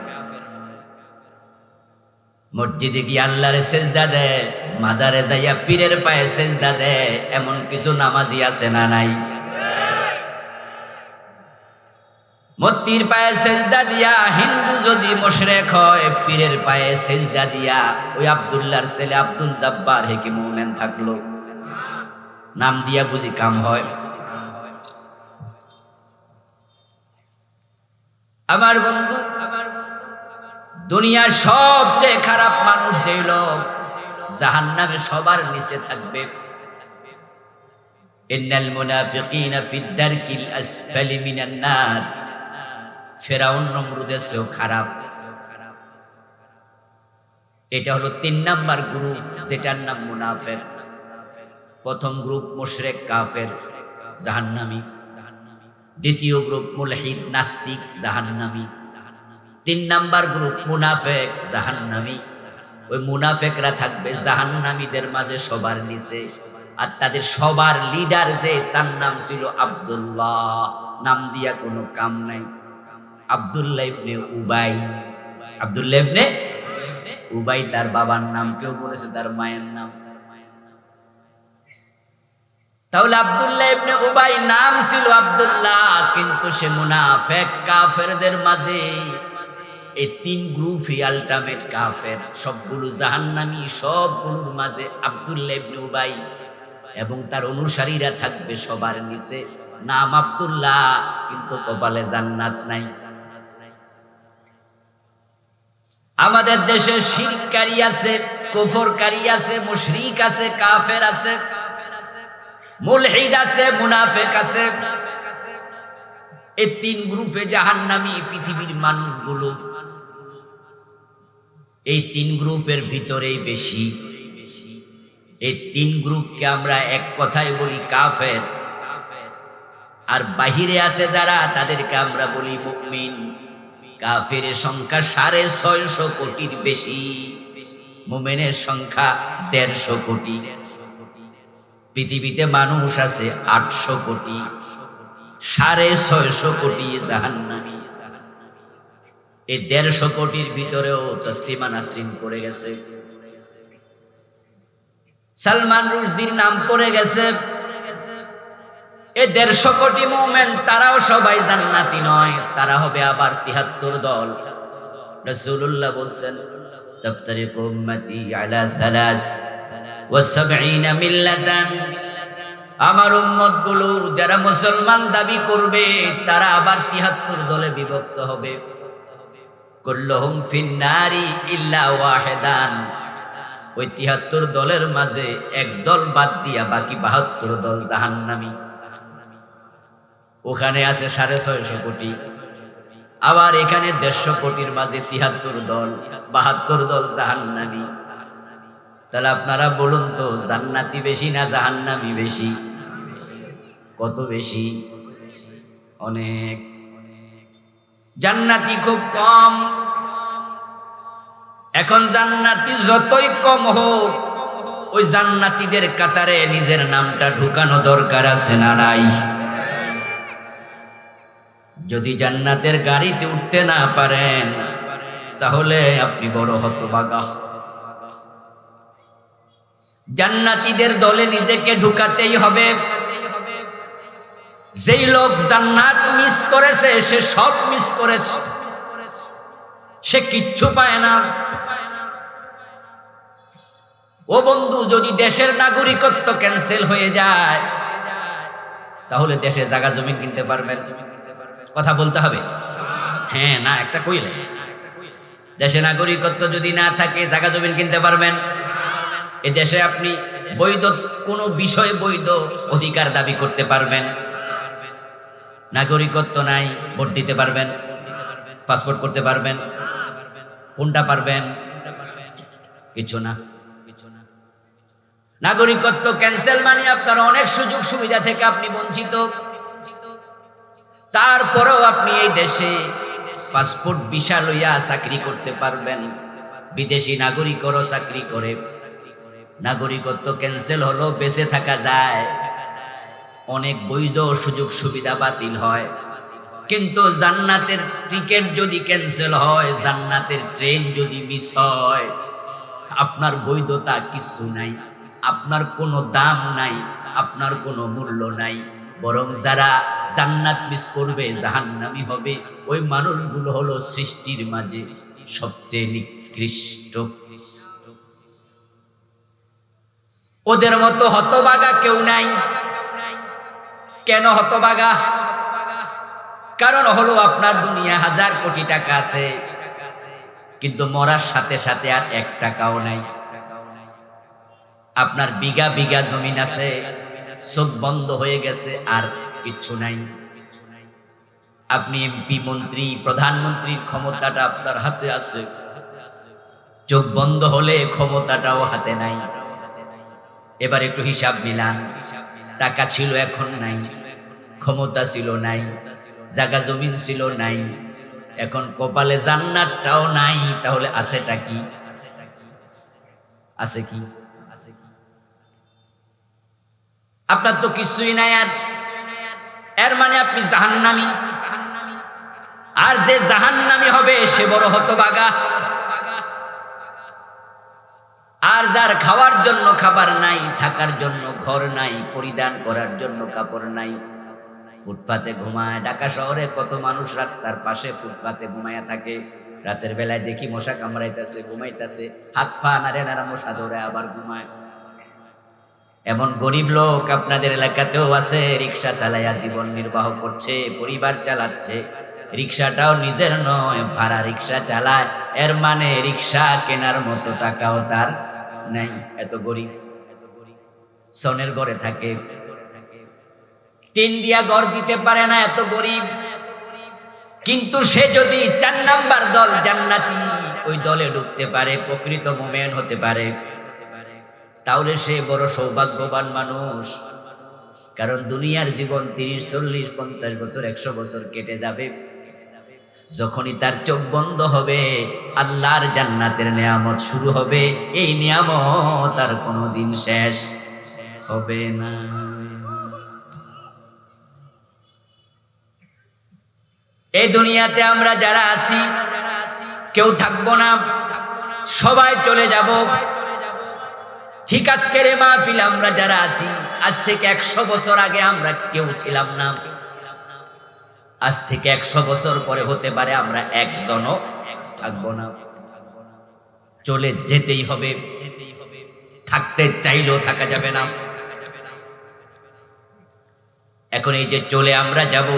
মসজিদে গিয়ে আল্লাহরে সেজদা দেয়, মাজারে যাইয়া পীরের পায়ে সেজদা দেয়, এমন কিছু নামাজি আছে না নাই? মূর্তির পায়ে সেজদা দিয়া হিন্দু যদি মুশরিক হয়, পীরের পায়ে সেজদা দিয়া ওই আব্দুল্লাহর ছেলে আব্দুল জব্বার হে কি মুমিন থাকলো? নাম দিয়া বুঝি কাম হয়? আমার বন্ধু, দুনিয়ার সবচেয়ে খারাপ মানুষ যেই লোক জাহান্নামে সবার নিচে থাকবে। ইন্নাল মুনাফিকিনা ফিদ দারকিল আসফালি মিনান নার। ফেরাউন নমরুদের চেয়েও খারাপ। এটা হলো 3 নাম্বার গ্রুপ, যেটার নাম মুনাফিক। প্রথম গ্রুপ মুশরিক কাফের, জাহান্নামী। দ্বিতীয় গ্রুপ মুলহিদ নাস্তিক, জাহান্নামী। 3 নাম্বার গ্রুপ মুনাফিক, জাহান্নামী। ওই মুনাফিকরা থাকবে জাহান্নামীদের মাঝে সবার নিচে। আর তাদের সবার লিডার যে, তার নাম ছিল আব্দুল্লাহ। নাম দিয়া কোনো কাম নাই। আব্দুল্লাহ ইবনে উবাই। আব্দুল্লাহ ইবনে উবাই তার বাবার নাম, কেউ বলেছে তার মায়ের নাম। তাহলে আব্দুল্লাহ ইবনে উবাই নাম ছিল আব্দুল্লাহ, কিন্তু সে মুনাফিক। কাফেরদের মাঝে এই 3 গ্রুপই আল্টিমেট কাফের, সবগুলো জাহান্নামী। সবগুলোর মাঝে আব্দুল্লাহ ইবনে উবাই এবং তার অনুসারীরা থাকবে সবার নিচে। নাম আব্দুল্লাহ, কিন্তু কপালে জান্নাত নাই। আমাদের দেশে শিরককারী আছে, কুফরকারী আছে, মুশরিক আছে, কাফের আছে, মুলহিদ আছে, মুনাফিক আছে। এই 3 গ্রুপে জাহান্নামী পৃথিবীর মানুষগুলো। এই 3 গ্রুপের ভিতরেই বেশি। এই 3 গ্রুপকে আমরা এক কথায় বলি কাফের। আর বাহিরে আছে যারা, তাদেরকে আমরা বলি মুমিন। কাফেরের সংখ্যা 650 কোটির বেশি, মুমিনের সংখ্যা 150 কোটি। পৃথিবীতে মানুষ আছে 800 কোটি, 650 কোটি জাহান্নামী। এই 150 কোটির ভিতরেও তসলিমা নাসরিন পড়ে গেছে, সালমান রুশদির নাম পড়ে গেছে। এই 150 কোটি মুমিন, তারাও সবাই জান্নাতি নয়, তারা হবে আবার 73 দল। রাসূলুল্লাহ বলছেন, তাফতারিকু উম্মতি আলা 73 মিল্লাতান। আমার উম্মত গুলো যারা মুসলমান দাবি করবে, তারা আবার 73 দলে বিভক্ত হবে। কুল্লুহুম ফিন্নারি ইল্লা ওয়াহিদান। ওই 73 দলের মাঝে এক দল বাদ দিয়া বাকি 72 দল জাহান্নামী। ওখানে আছে 650 কোটি, আবার এখানে 150 কোটির মাঝে 73 দল, 72 দল জাহান্নামী। তাহলে আপনারা বলুন তো, জান্নাতি বেশি না জাহান্নামী বেশি? কত বেশি? অনেক। জান্নাতি খুব কম। এখন জান্নাতি যতই কম হোক, ওই জান্নাতীদের কাতারে নিজের নামটা ঢুকানো দরকার আছে না নাই? যদি জান্নাতের গাড়িতে উঠতে না পারেন, তাহলে আপনি বড় হতভাগা। জান্নাতীদের দলে নিজেকে ঢুকাতেই হবে। যেই লোক জান্নাত মিস করেছে, সে সব মিস করেছে, সে কিচ্ছু পায় না। ও বন্ধু, যদি দেশের নাগরিকত্ব ক্যান্সেল হয়ে যায়, তাহলে দেশে জায়গা জমিন কিনতে পারবেন? কথা বলতে হবে, হ্যাঁ না একটা কইলে। দেশে নাগরিকত্ব যদি না থাকে, জায়গা জমিন কিনতে পারবেন? এই দেশে আপনি বৈধ কোনো বিষয়ে বৈধ অধিকার দাবি করতে পারবেন? নাগরিকত্ব নাই, ভোট দিতে পারবেন? পাসপোর্ট করতে পারবেন? কোনটা পারবেন? কিছু না। নাগরিকত্ব ক্যান্সেল মানে আপনার অনেক সুযোগ সুবিধা থেকে আপনি বঞ্চিত। তারপরেও আপনি এই দেশে পাসপোর্ট ভিসা লইয়া চাকরি করতে পারবেন। বিদেশি নাগরিকরও চাকরি করে। নাগরিকত্ব ক্যান্সেল হলো, বেঁচে থাকা যায়, অনেক বৈধ সুযোগ সুবিধা বাতিল হয়। কিন্তু জান্নাতের টিকিট যদি ক্যান্সেল হয়, জান্নাতের ট্রেন যদি মিস হয়, আপনার বৈধতা কিছু নাই, আপনার কোনো দাম নাই, আপনার কোনো মূল্য নাই। বরং যারা জান্নাত মিস করবে, জাহান্নামী হবে, ওই মানুষগুলো হলো সৃষ্টির মাঝে সবচেয়ে নিকৃষ্ট। ওদের মতো হতভাগা কেউ নাই। কেন হতভাগা? কারণ হলো আপনার দুনিয়া 1000 কোটি টাকা আছে, কিন্তু মরার সাথে সাথে আর 1 টাকাও নাই। আপনার বিঘা বিঘা জমিন আছে, চোখ বন্ধ হয়ে গেছে, আর কিচ্ছু নাই। আপনি এমপি, মন্ত্রী, প্রধানমন্ত্রীর ক্ষমতাটা আপনার হাতে আছে, চোখ বন্ধ হলে ক্ষমতাটাও হাতে নাই। এবার একটু হিসাব মিলান, টাকা ছিল এখন নাই, ক্ষমতা ছিল নাই, জায়গা জমিন ছিল নাই, এখন কপালে জান্নাতটাও নাই, তাহলে আছেটা কি? আছে কি? আপনার তো কিছুই নাই, আর এর মানে আপনি জাহান্নামী। আর যে জাহান্নামী হবে সে বড় হতভাগা। আর যার খাওয়ার জন্য খাবার নাই, থাকার জন্য ঘর নাই, পরিধান করার জন্য কাপড় নাই, ফুটপাতে ঘুমায়। ঢাকা শহরে কত মানুষ রাস্তার পাশে ফুটপাতে ঘুমায়া থাকে। রাতের বেলায় দেখি মশা কামড়াইতেছে, ঘুমাইতেছে, হাত পা নাড়ে নাড়া মশা ধরে আবার ঘুমায়। এমন গরিব লোক আপনাদের এলাকাতেও আছে, রিক্সা চালাইয়া জীবন নির্বাহ করছে, পরিবার চালাচ্ছে। রিক্সাটাও নিজের নয়, ভাড়া রিক্সা চালায়। এর মানে রিক্সা কেনার মতো টাকাও তার নাই, এত গরিব। সনের ঘরে থাকে, টিন দিয়া ঘর দিতে পারে না, এত গরিব। কিন্তু সে যদি 4 নাম্বার দল জান্নাতি, ওই দলে ঢুকতে পারে, প্রকৃত মুমিন হতে পারে, তাহলে সে বড় সৌভাগ্যবান মানুষ। কারণ দুনিয়ার জীবন 30, 40, 50 বছর, 100 বছর কেটে যাবে। যখনই তার চোখ বন্ধ হবে, আল্লাহর জান্নাতের নিয়ামত শুরু হবে। এই নিয়ামত আর কোনোদিন শেষ হবে না। এই দুনিয়াতে আমরা যারা আছি কেউ থাকবো না, সবাই চলে যাব। ঠিক আজকের মাহফিল আমরা যারা আছি, আজ থেকে 100 বছর আগে আমরা কেউ ছিলাম না। আজ থেকে 100 বছর পরে হতে পারে আমরা একজনও থাকবো না। চলে যেতেই হবে, থাকতে চাইলেও থাকা যাবে না। এখন এই যে চলে আমরা যাব,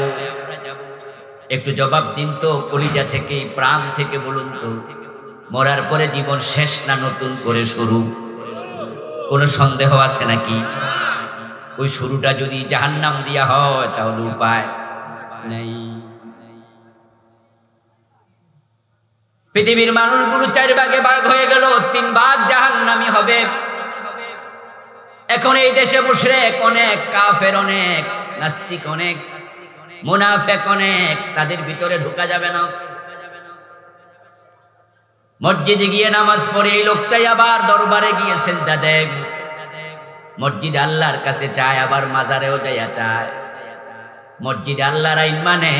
একটু জবাব দিন তো, কলিজা থেকে, প্রাণ থেকে বলুন তো, মরার পরে জীবন শেষ না নতুন করে শুরু? কোনো সন্দেহ আছে নাকি? ওই শুরুটা যদি জাহান্নাম দিয়া হয় তাহলে উপায় নেই। পৃথিবীর মানুষগুলো 4 ভাগে ভাগ হয়ে গেল, 3 ভাগ জাহান্নামী হবে। এখন এই দেশে মুশরিক অনেক, কাফের অনেক, নাস্তিক অনেক, মুনাফিক অনেক, তাদের ভিতরে ঢোকা যাবে না। মসজিদে গিয়ে নামাজ পড়ে এই লোকটাই আবার দরবারে গিয়ে সিজদা দেয়, মসজিদে আল্লাহর কাছে চায়, আবার মাজারেও যাইয়া চায়। মসজিদে আল্লাহর আইন মানে,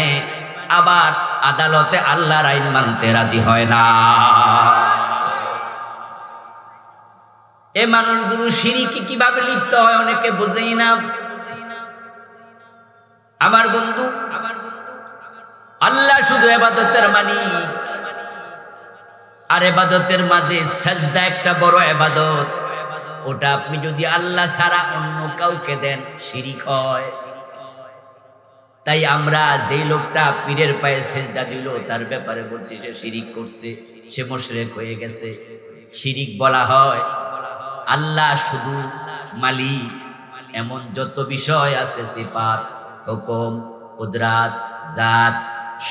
আবার আদালতে আল্লাহর আইন মানতে রাজি হয় না। এই মানুষগুলো শিরকে কিভাবে লিপ্ত হয় অনেকে বুঝেই না। আমার বন্ধু, আল্লাহ শুধু ইবাদতের মালিক, আর ইবাদতের মাঝে সাজদা একটা বড় ইবাদত। ওটা আপনি যদি আল্লাহ ছাড়া অন্য কাউকে দেন, শিরিক হয়। তাই আমরা যে লোকটা পীরের পায়ে সেজদা দিল, তার ব্যাপারে বলছি সে শিরিক করছে, সে মুশরিক হয়ে গেছে। শিরিক বলা হয় আল্লাহ শুধু মালিক, এমন যত বিষয় আছে, সিফাত, হুকুম, কুদরাত, জাত,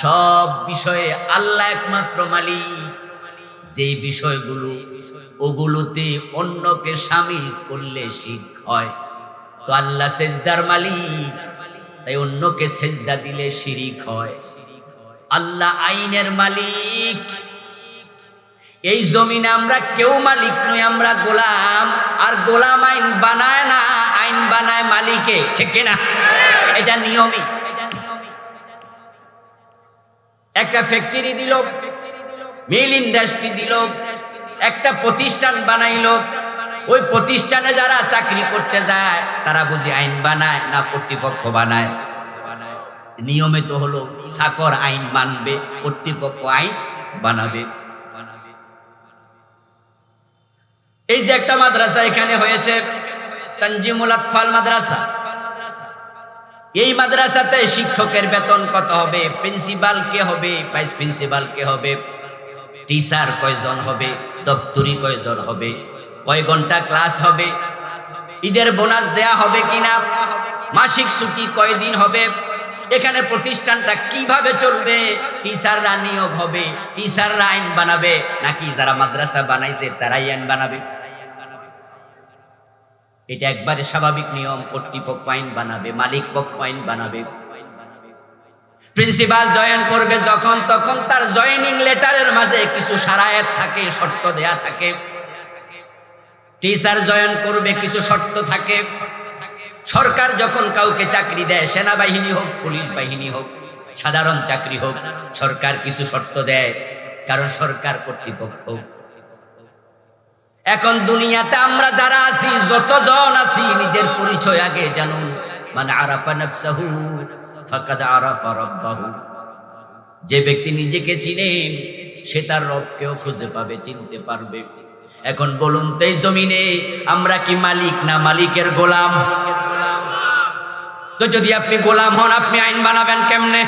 সব বিষয়ে আল্লাহ একমাত্র মালিক। যে বিষয়গুলো, ওগুলোতে অন্যকে শামিল করলে শিরক হয়। তো আল্লাহ সেজদার মালিক, তাই অন্যকে সেজদা দিলে শিরিক হয়। আল্লাহ আইনের মালিক। এই জমিনে আমরা কেউ মালিক নই, আমরা গোলাম। আর গোলাম আইন বানায় না, আইন বানায় মালিকে, ঠিক কিনা? এটা নিয়মই। একটা ফ্যাক্টরি দিল, মিল ইন্ডাস্ট্রি দিল, একটা প্রতিষ্ঠান বানাইল, ওই প্রতিষ্ঠানে যারা চাকরি করতে যায় তারা বুঝি আইন বানায় না কর্তৃপক্ষ বানায়? নিয়মে তো হলো চাকর আইন মানবে, কর্তৃপক্ষ আইন বানাবে। এই যে একটা মাদ্রাসা এখানে হয়েছে, তানজিমুল আতফাল মাদ্রাসা, এই মাদ্রাসাতে শিক্ষকের বেতন কত হবে, প্রিন্সিপাল কে হবে, ভাইস প্রিন্সিপাল কে হবে, টিচার কয়জন হবে, দপ্তরি কয়জন হবে, কয় ঘন্টা ক্লাস হবে, ঈদের বোনাস দেয়া হবে কিনা, মাসিক ছুটি কয়দিন হবে, এখানে প্রতিষ্ঠানটা কিভাবে চলবে, টিচাররা নিয়োগ হবে, টিচাররা আইন বানাবে নাকি যারা মাদ্রাসা বানাইছে তারাই আইন বানাবে? এটা একবারে স্বাভাবিক নিয়ম। কর্তৃপক্ষ আইন বানাবে, মালিক পক্ষ আইন বানাবে। প্রিন্সিপাল জয়েন করবে যখন তখন তার জয়েনিং লেটারের মাঝে কিছু শারায়েত থাকে, শর্ত দেয়া থাকে। টিচার জয়েন করবে, কিছু শর্ত থাকে। সরকার যখন কাউকে চাকরি দেয়, সেনাবাহিনী হোক, পুলিশ বাহিনী হোক, সাধারণ চাকরি হোক, সরকার কিছু শর্ত দেয়, কারণ সরকার কর্তৃপক্ষ। এখন দুনিয়াতে আমরা যারা আছি, যতজন আছি, নিজের পরিচয় আগে জানুন। মান আরাফা নাফসাহু ফাকাদ আরাফা রাব্বাহু। যে ব্যক্তি নিজেকে চিনে সে তার রবকেও খুঁজে পাবে, চিনতে পারবে। এখন বলুন তো, এই জমিনে আমরা কি মালিক না মালিকের গোলাম? তো যদি আপনি গোলাম হন, আপনি আইন বানাবেন কেমনে?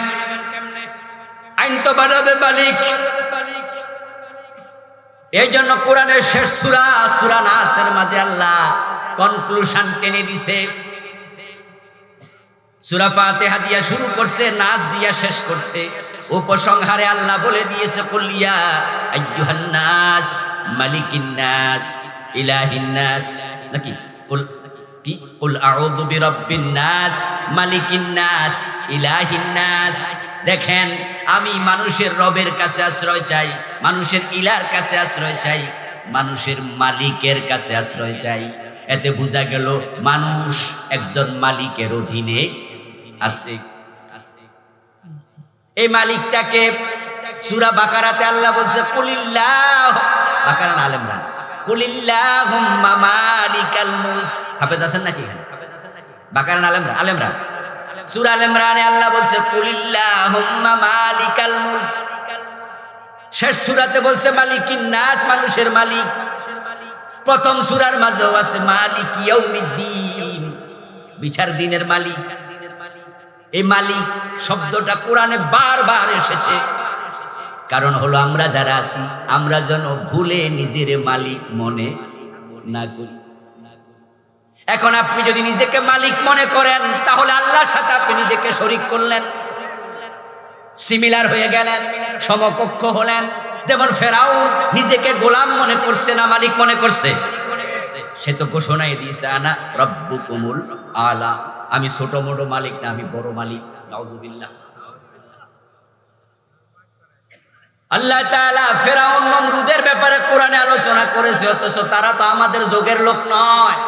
আইন তো বানাবে মালিক। এই জন্য কোরআনের শেষ সূরা, সূরা নাসের মাঝে আল্লাহ কনক্লুশন টেনে দিছে। সূরা ফাতিহা দিয়া শুরু করছে, নাস দিয়া শেষ করছে। উপসংহারে আল্লাহ বলে দিয়েছে, কুল ইয়া আইয়ুহান নাস মালিকিন নাস ইলাহিন নাস, নাকি কুল আউযু বিরাব্বিন নাস মালিকিন নাস ইলাহিন নাস। দেখেন, আমি মানুষের রবের কাছে আশ্রয় চাই, মানুষের ইলার কাছে আশ্রয় চাই, মানুষের মালিকের কাছে আশ্রয় চাই। এতে বোঝা গেল মানুষ একজন মালিকের অধীনে আছে। এই মালিকটাকে সূরা বাকারাতে আল্লাহ বলছে, কুলিল্লাহ, বাকারা না আলে ইমরান, কুলিল্লাহুম্মা মালিকাল মুলক। হাফেজ আছেন নাকি? বাকারা না আলে ইমরান? আলে ইমরান। সূরা আলে ইমরানে আল্লাহ বলছে, কুলিল্লাহুম্মা মালিকাল মুলক। শেষ সূরাতে বলছে মালিকিন নাস, মানুষের মালিক। প্রথম সূরার মাঝেও আছে মালিক ইয়াউমিদ্দিন, বিচার দিনের মালিক। এই মালিক শব্দটা কোরআনে বারবার এসেছে। কারণ হলো আমরা যারা আছি, আমরা যেন ভুলে নিজের মালিক মনে না করি। এখন আপনি যদি নিজেকে মালিক মনে করেন, তাহলে আল্লাহর সাথে আপনি নিজেকে শরীক করলেন, সিমিলার হয়ে গেলেন, সমকক্ষ হলেন। যেমন ফেরাউন নিজেকে গোলাম মনে করছে না মালিক মনে করছে? সে তো ঘোষণায় দিয়েছে, আনা রব্বুকুমুল আলা, আমি ছোট মোটো মালিক না, আমি বড় মালিক। নাউজুবিল্লাহ। আল্লাহ তাআলা ফেরাউন নমরুদের ব্যাপারে কোরআনে আলোচনা করেছে, অথচ তারা তো আমাদের যুগের লোক নয়।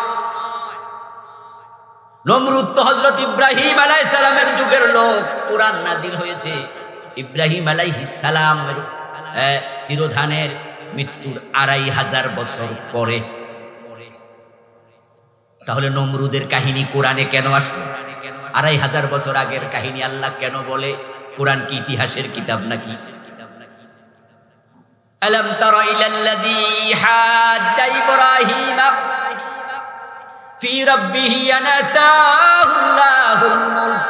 নমরুদ তো হযরত ইব্রাহিম আলাইহিস সালামের যুগের লোক। কোরআন নাজিল হয়েছে ইব্রাহিম আলাইহিস সালামের তিরোধানের মৃত্যুর 2500 বছর পরে। তাহলে নমরুদের কাহিনী কোরআনে কেন আসলো? 2500 বছর আগের কাহিনী আল্লাহ কেন বলে? কোরআন কি ইতিহাসের কিতাব নাকি? আলম তারা ইলাল্লাযী হাজ্জা ইব্রাহিম ফি রাব্বিহি আন আতাহুল্লাহুল মুলক।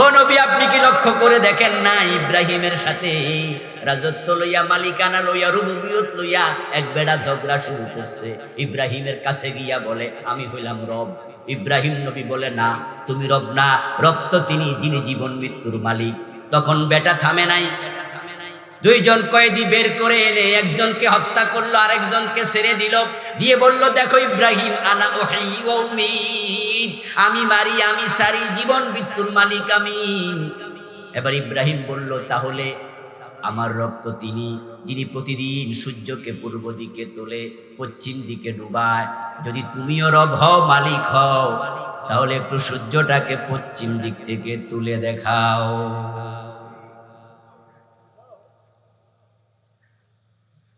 ও নবী, আপনি কি লক্ষ্য করে দেখেন না, ইব্রাহিমের সাথে রাজত্ব লইয়া, মালিকানা লইয়া, রুবুবিয়ত লইয়া এক বেড়া ঝগড়া শুরু করছে। ইব্রাহিমের কাছে গিয়া বলে, আমি হইলাম রব। ইব্রাহিম নবী বলে, না, তুমি রব না, রব তো তিনি যিনি জীবন মৃত্যুর মালিক। তখন বেটা থামে নাই। দুইজন কয়েদি বের করে এনে একজনকে হত্যা করলো, আরেকজনকে ছেড়ে দিল, দিয়ে বলল, দেখো ইব্রাহিম, আনা উহয়ী ওয়া উমীত, আমি মারি, আমি সারি, জীবন মৃত্যুর মালিক আমি। এবার ইব্রাহিম বলল, তাহলে আমার রব তো তিনি যিনি প্রতিদিন সূর্যকে পূর্ব দিকে তোলে, পশ্চিম দিকে ডুবায়। যদি তুমিও রব হও, মালিক হও, তাহলে একটু সূর্যটাকে পশ্চিম দিক থেকে তুলে দেখাও।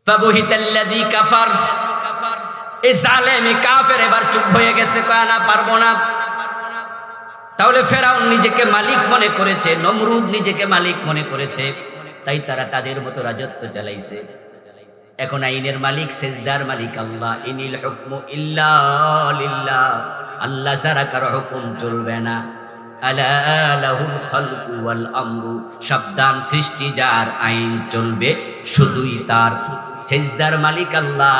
ফাবুহিতাল্লাযী কাফার, এই জালেম এই কাফের এবার চুপ হয়ে গেছে, কয় না পারবো না। তাহলে ফেরাউন নিজেকে মালিক মনে করেছে, নমরুদ নিজেকে মালিক মনে করেছে, তাই তারা তাদের মতো রাজত্ব চালাইছে। এখন আইনের মালিক, সেজদার মালিক আল্লাহ। ইনিল হুকমু ইল্লা লিল্লাহ, আল্লাহ ছাড়া কারো হুকুম চলবে না। আলা লাহুল খালকু ওয়াল আমরু, সাবধান, সৃষ্টি যার, আইন চলবে শুধুই তার। সেজদার মালিক আল্লাহ,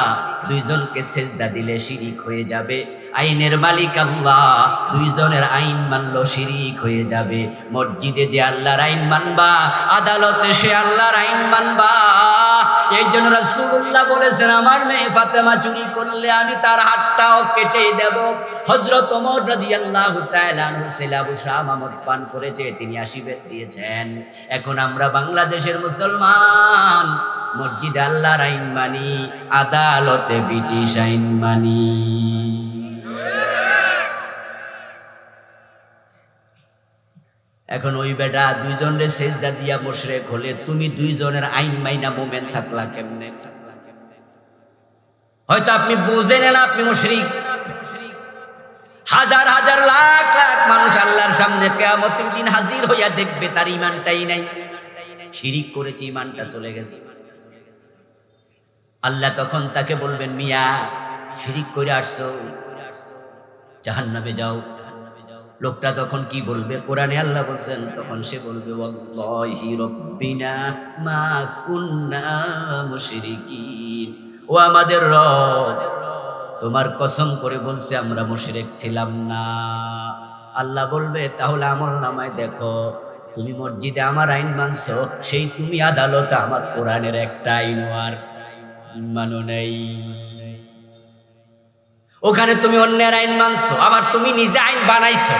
দুইজনকে সেজদা দিলে শিরিক হয়ে যাবে। আইনের মালিক আল্লাহ, দুইজনের আইন মানলো শিরিক হয়ে যাবে। মসজিদে যে আল্লাহর আইন মানবা, আদালতে সে আল্লাহর আইন মানবা। এই জন্য রাসূলুল্লাহ বলেছেন, আমার মেয়ে ফাতেমা চুরি করলে আমি তার হাতটাও কেটে দেব। হযরত ওমর রাদিয়াল্লাহু তাআলা আনহু সিলাবু শামা মদ পান করেছে, তিনি 80 বেত দিয়েছেন। এখন আমরা বাংলাদেশের মুসলমান, মসজিদে আল্লাহর আইন মানি, আদালতে ব্রিটিশ আইন মানি। এখন ওই বেটা দুইজনের সেজদা দিয়া মুশরিক হলে, তুমি দুইজনের আইন মাইনা মোমেন থাকলা কেমনে? হয়তো আপনি বুঝেন না আপনি মুশরিক। হাজার হাজার লাখ লাখ মানুষ আল্লাহর সামনে কিয়ামতের দিন হাজির হইয়া দেখবে, তার ঈমানটাই নাই, শিরিক করেছে, ঈমানটা চলে গেছে। আল্লাহ তখন তাকে বলবেন, মিয়া শিরিক করে আসছো, জাহান্নামে যাও। লোকটা তখন কি বলবে? কোরআনে আল্লাহ বলছেন, তখন সে বলবে, ওয়াল্লাহি রাব্বিনা মা কুন্না মুশরিকিন, ও আমাদের রব, তোমার কসম করে বলছে আমরা মুশরিক ছিলাম না। আল্লাহ বলবে, তাহলে আমলনামায় দেখো, তুমি মসজিদে আমার আইন মানছো, সেই তুমি আদালতে আমার কোরআনের একটা আইন আর মানো নাই। ওখানে তুমি অন্যের আইন মানছো, আবার তুমি নিজে আইন বানাইছো।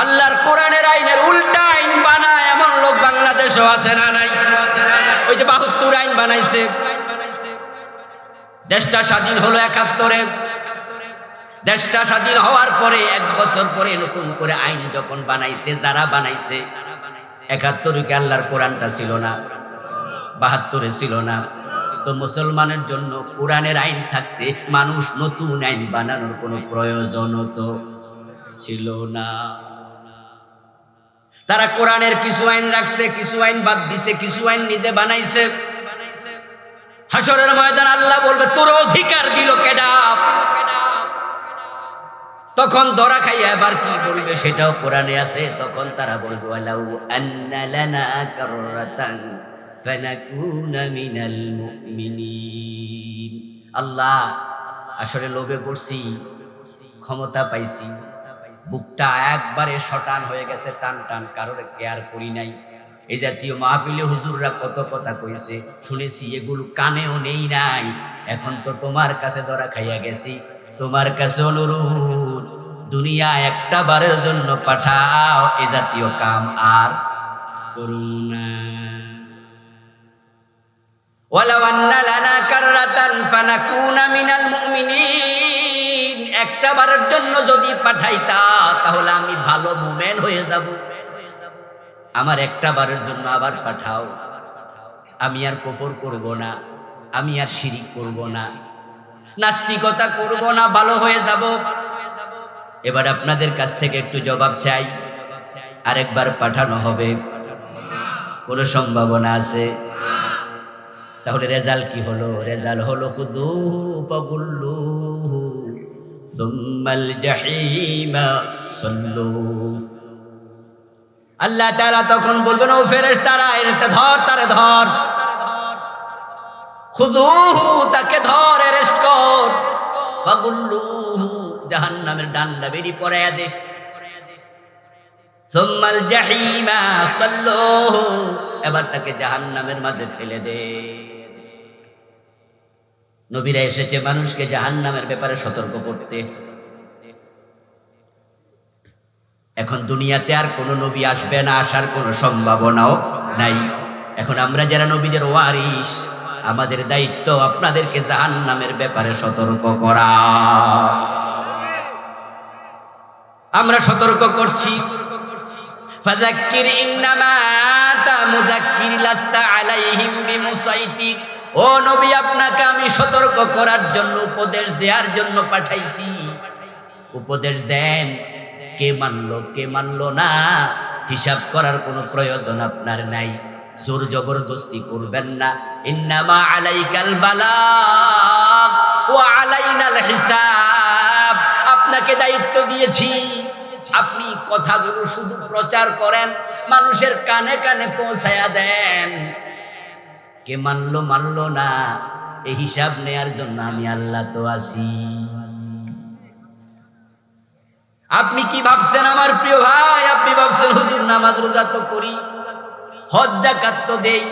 আল্লাহর কোরআনের আইনের উল্টা আইন বানায় এমন লোক বাংলাদেশও আছে না নাই? ওই যে ৭২ আইন বানাইছে। দেশটা স্বাধীন হলো ৭১-এ। দেশটা স্বাধীন হওয়ার পরে 1 বছর পরে নতুন করে আইন যখন বানাইছে, যারা বানাইছে, ৭১-এ আল্লাহর কোরআনটা ছিল না, ৭২-এ ছিল না। তো মুসলমানের জন্য কোরআনের আইন থাকতে মানুষ নতুন আইন বানানোর কোনো প্রয়োজন তো ছিল না। তারা কোরআনের কিছু আইন রাখছে, কিছু আইন বাদ দিছে, কিছু আইন নিজে বানাইছে। হাসরের ময়দান আল্লাহ বলবে, তোর অধিকার দিল কেডা? তখন ধরা খাইয়া এবার কি বলবে সেটাও কোরআনে আছে। তখন তারা বলবে, ওয়ালাউ আন্না লানা কাররাতান ফানাকুনা মিনাল মুমিনিন। আল্লাহ, আসলে লোভে পড়ছি, ক্ষমতা পাইছি, বুকটা একবারে শটান হয়ে গেছে, টান টান, কারোর কেয়ার করি নাই। এই জাতীয় মাহফিলে হুজুররা কত কথা কইছে, শুনেছি, এগুলো কানেও নেই নাই। এখন তো তোমার কাছে ধরা খাইয়া গেছি, তোমার কাছে অনুরোধ, দুনিয়া একটা বারের জন্য পাঠাও, এ জাতীয় কাম আর করুন না। ওয়ালাউ আন্না লানা কাররাতান ফানাকুনা মিনাল মুমিনিন, একটা বারের জন্য যদি পাঠাইতা তাহলে আমি ভালো মুমিন হয়ে যাব। আমার একটা বারের জন্য আবার পাঠাও, আমি আর কুফর করব না, আমি আর শিরিক করব না, নাস্তিকতা করব না, ভালো হয়ে যাব। এবার আপনাদের কাছ থেকে একটু জবাব চাই, আরেকবার পাঠানো হবে? কোনো সম্ভাবনা আছে? তাহলে রেজাল্ট কি হলো? রেজাল্ট হলো খুযুহু ফাগুল্লুহু সুম্মাল জাহিমা সাল্লুহু। আল্লাহ তাআলা তখন বলবেন, ও ফেরেশতারা, এরতে ধর, তারে ধর, খুযুহু, তাকে ধর, অ্যারেস্ট কর, ফাগুল্লুহু, জাহান্নামের ডান্ডা বেরি পরাইয়া দে, সুম্মাল জাহিমা সাল্লুহু, এবার তাকে জাহান্নামের মাঝে ফেলে দে। নবীরা এসেছে মানুষকে জাহান্নামের ব্যাপারে সতর্ক করতে। এখন দুনিয়াতে আর কোনো নবী আসবে না, আসার কোনো সম্ভাবনাও নাই। এখন আমরা যারা নবীদের ওয়ারিস, আমাদের দায়িত্ব আপনাদেরকে জাহান্নামের ব্যাপারে সতর্ক করা। আমরা সতর্ক করছি, ফাযাক্কির ইন্নামা আনতা মুযাক্কির লাস্তা আলাইহিম বিমুসাইতির। ও নবী, আপনাকে আমি সতর্ক করার জন্য, উপদেশ দেওয়ার জন্য পাঠাইছি। উপদেশ দেন, কে মানলো কে মানলো না হিসাব করার কোনো প্রয়োজন আপনার নাই। জোর জবরদস্তি করবেন না। ইন্নামা আলাইকাল বালাগ ওয়া আলাইনাল হিসাব। আপনাকে দায়িত্ব দিয়েছি, আপনি কথাগুলো শুধু প্রচার করেন, মানুষের কানে কানে পৌঁছায়া দেন। কে মানলো মানলো না এই হিসাব নেয়ার জন্য আমি আল্লাহ তো আছি। আপনি কি ভাবছেন আমার প্রিয় ভাই? আপনি ভাবছেন হুজুর নামাজ রোজা তো করি, হজ যাকাত তো দেই,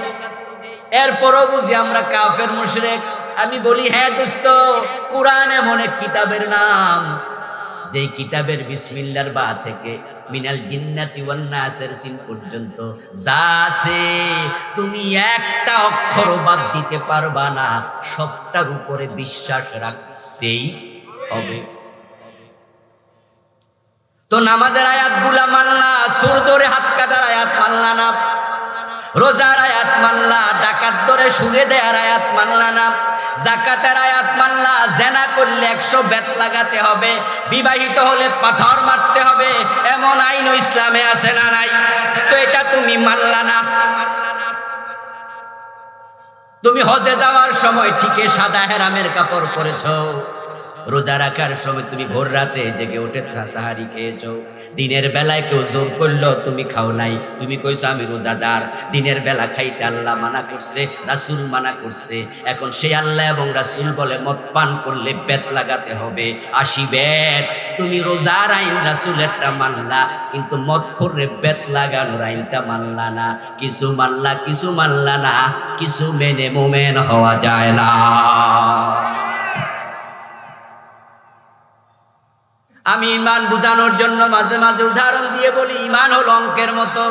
এরপরও বুঝি আমরা কাফের মুশরিক। আমি বলি হ্যাঁ দোস্ত, কোরআন এমন এক কিতাবের নাম, যেই কিতাবের বিসমিল্লাহর বা থেকে মিনাল জিন্নাতি ওয়ান নাসের সিন পর্যন্ত যা আছে তুমি একটা অক্ষর বাদ দিতে পারবা না, সবটার উপরে বিশ্বাস রাখতেই হবে। তো নামাজের আয়াতগুলা মানলা, সুর ধরে হাত কাটার আয়াত মানলা না, রোজার আয়াত মানলা, ডাকাত ধরে সুদে দেয়ার আয়াত মানলা না, যাকাতের আয়াত মানলা, জেনা করলে 100 বেত লাগাতে হবে, বিবাহিত হলে পাথর মারতে হবে, এমন আইন ইসলামে আছে না নাই? তো এটা তুমি মানলা না। তুমি হজে যাওয়ার সময় ঠিকই সাদা হেরামের কাপড় পরেছো, রোজা রাখার সময় তুমি ভোর রাতে জেগে উঠে সাহারি খেয়েছো, দিনের বেলায় কেউ জোর করলো তুমি খাও নাই, তুমি কইছো আমি রোজাদার। দিনের বেলা খাইতে আল্লাহ মানা করছে, রাসূল মানা করছে। এখন সেই আল্লাহ এবং রাসূল বলে মদ পান করলে বেত লাগাতে হবে 80 বেত। তুমি রোজার আইন রাসূলেরটা মানলা, কিন্তু মদ করে বেত লাগানোর আইনটা মানলা না। কিছু মানলা কিছু মানলা না, কিছু মেনে মুমিন হওয়া যায় না। আমি ইমান বুঝানোর জন্য মাঝে মাঝে উদাহরণ দিয়ে বলি, ইমান হলো অঙ্কের মতো।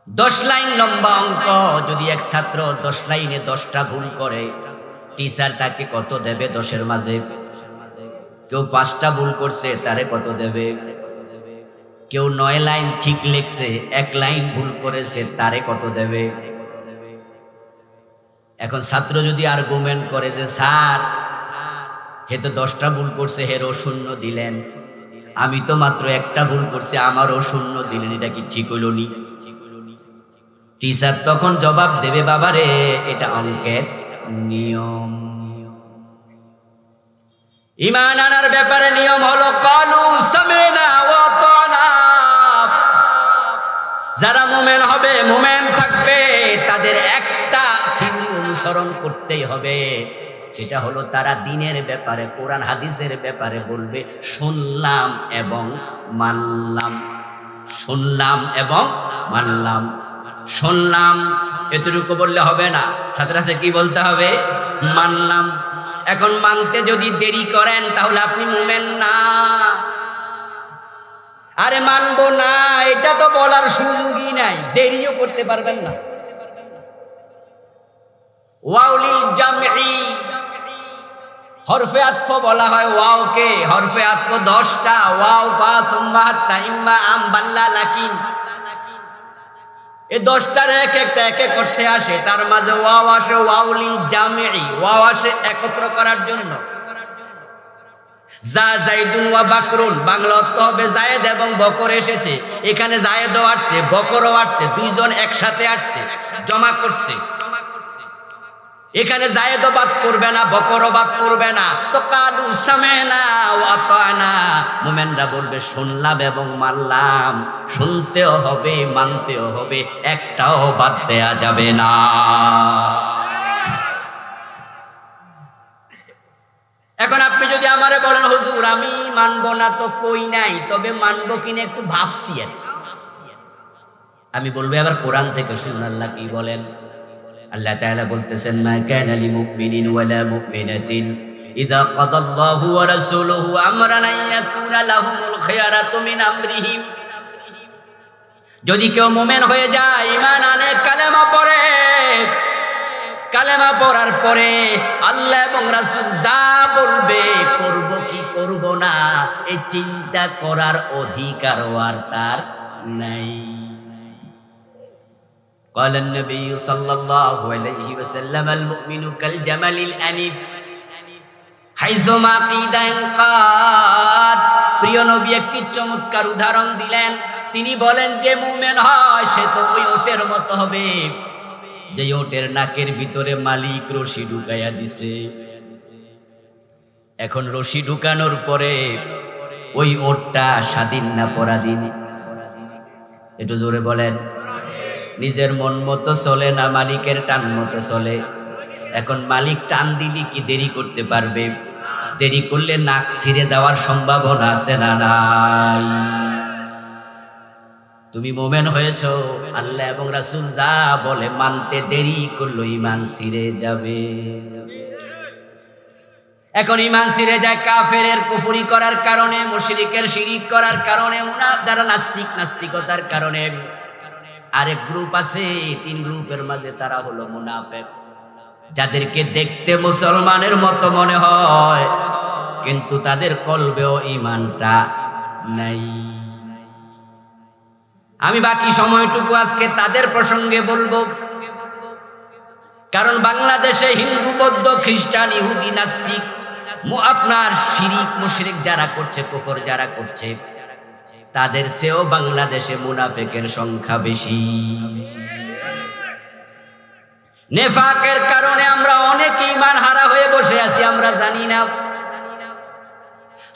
10 লাইন লম্বা অঙ্ক, যদি এক ছাত্র 10 লাইনে 10টা ভুল করে, টিচার তাকে কত দেবে 10-এর মাঝে? কেউ 5টা ভুল করছে, তারে কত দেবে? কেউ 9 লাইন ঠিক লিখছে, 1 লাইন ভুল করেছে, তারে কত দেবে? এখন ছাত্র যদি আর্গুমেন্ট করে যে স্যার হে তো 10টা ভুল করছে, হেরও 0 দিলেন, আমি তো মাত্র 1টা ভুল করছি, আমারও 0 দিলেন, এটা কি ঠিক হইল নি? টিচার তখন জবাব দেবে, বাবারে এটা অঙ্কের নিয়ম। ঈমান আনার ব্যাপারে নিয়ম হলো ক্বালু সামিনা ওয়া আতানা। যারা মুমিন হবে, মুমিন থাকবে, তাদের একটা থিওরি অনুসরণ করতেই হবে, সেটা হলো তারা দ্বীনের ব্যাপারে, কোরআন হাদিসের ব্যাপারে বলবে শুনলাম এবং মানলাম, শুনলাম এবং মানলাম। শুনলাম এতটুকু বললে হবে না, সাথে সাথে কি বলতে হবে? মানলাম। এখন মানতে যদি দেরি করেন তাহলে আপনি মুমিন না। আরে মানবো না এটা তো বলার সুযোগই নাই, দেরিও করতে পারবেন না। ওয়াউলিল জামঈ, হরফে আতফ বলা হয় ওয়াওকে, হরফে আতফ 10টা, ওয়াও ফা তুম্মা তাইম্মা আম বাল্লা লাকিন, এই 10টার এক একটা এক এক করতে আসে, তার মাঝে ওয়াও আসে ওয়াউলিল জামঈ, ওয়াও আসে একত্র করার জন্য। যা জাইদুন ওয়া বাকরুন, বাংলা অর্থ হবে জায়েদ এবং বকর এসেছে, এখানে জায়েদও আসছে বকরও আসছে, দুইজন একসাথে আসছে, জমা করছে। এখানে জায়েদও বাদ পড়বে না, বকরও বাদ পড়বে না। তো কালু সামিনা ওয়া আতানা, মুমিনরা বলবে শুনলাম এবং মানলাম। শুনতেও হবে, মানতেও হবে, একটাও বাদ দেয়া যাবে না। এখন আপনি যদি আমারে বলেন হুজুর আমি মানবো না তো কই নাই, তবে মানবো কিনা একটু ভাবছি আর। আমি বলবো আবার কোরআন থেকে শুনুন আল্লাহ কি বলেন। আল্লাহ তাআলা বলতেছেন, মা কানা লিল মুমিনিন ওয়ালা মুমিনাতিন ইযা কাদাল্লাহু ওয়া রাসূলুহু আমরান আন ইয়াকুনা লাহুমুল খিয়ারাতু মিন আমরিহিম। যদি কেউ মুমিন হয়ে যায়, ঈমান আনে, কালেমা পড়ে, কালেমা পড়ার পরে আল্লাহ এবং রাসূল যা বলবে করব কি করব না এই চিন্তা করার অধিকার আর তার নাই। قال النبي صلى الله عليه وسلم المؤمن كالجمل الأنيف حيثما قيد ينقاد। প্রিয় নবী একটি চমৎকার উদাহরণ দিলেন। তিনি বলেন যে মুমিন হয় সে তো ওই ওটের মতো হবে যে ওটের নাকের ভিতরে মালিক রশি ঢুকাইয়া দিছে। এখন রশি ঢুকানোর পরে ওই ওটটা স্বাধীন না পরাধীন? একটু জোরে বলেন। নিজের মন মতো চলে না মালিকের টান মতো চলে? এখন মালিক টান দিলি কি দেরি করতে পারবে? দেরি করলে নাক ছিঁড়ে যাওয়ার সম্ভাবনা আছে না নাই? তুমি মোমেন হয়েছ, আল্লাহ এবং রাসূল যা বলে মানতে দেরি করলো ঈমান ছিঁড়ে যাবে। এখন ঈমান ছিঁড়ে যায় কাফেরের কুফরি করার কারণে, মুশরিকের শিরিক করার কারণে, যারা নাস্তিকতার কারণে। আরেক গ্রুপ আছে, 3 গ্রুপের মাঝে, তারা হলো মুনাফিক, যাদেরকে দেখতে মুসলমানের মতো মনে হয় কিন্তু তাদের কলবেও ঈমানটা নাই। আমি বাকি সময়টুকু আজকে তাদের প্রসঙ্গে বলবো, কারণ বাংলাদেশে হিন্দু, বৌদ্ধ, খ্রিস্টান, ইহুদি, নাস্তিক, আপনার শিরিক মুশরিক যারা করছে, কুফর যারা করছে, তাদের চেয়েও বাংলাদেশে মুনাফিকের সংখ্যা বেশি। নেফাকের কারণে আমরা অনেক ঈমান হারা হয়ে বসে আছি, আমরা জানি না।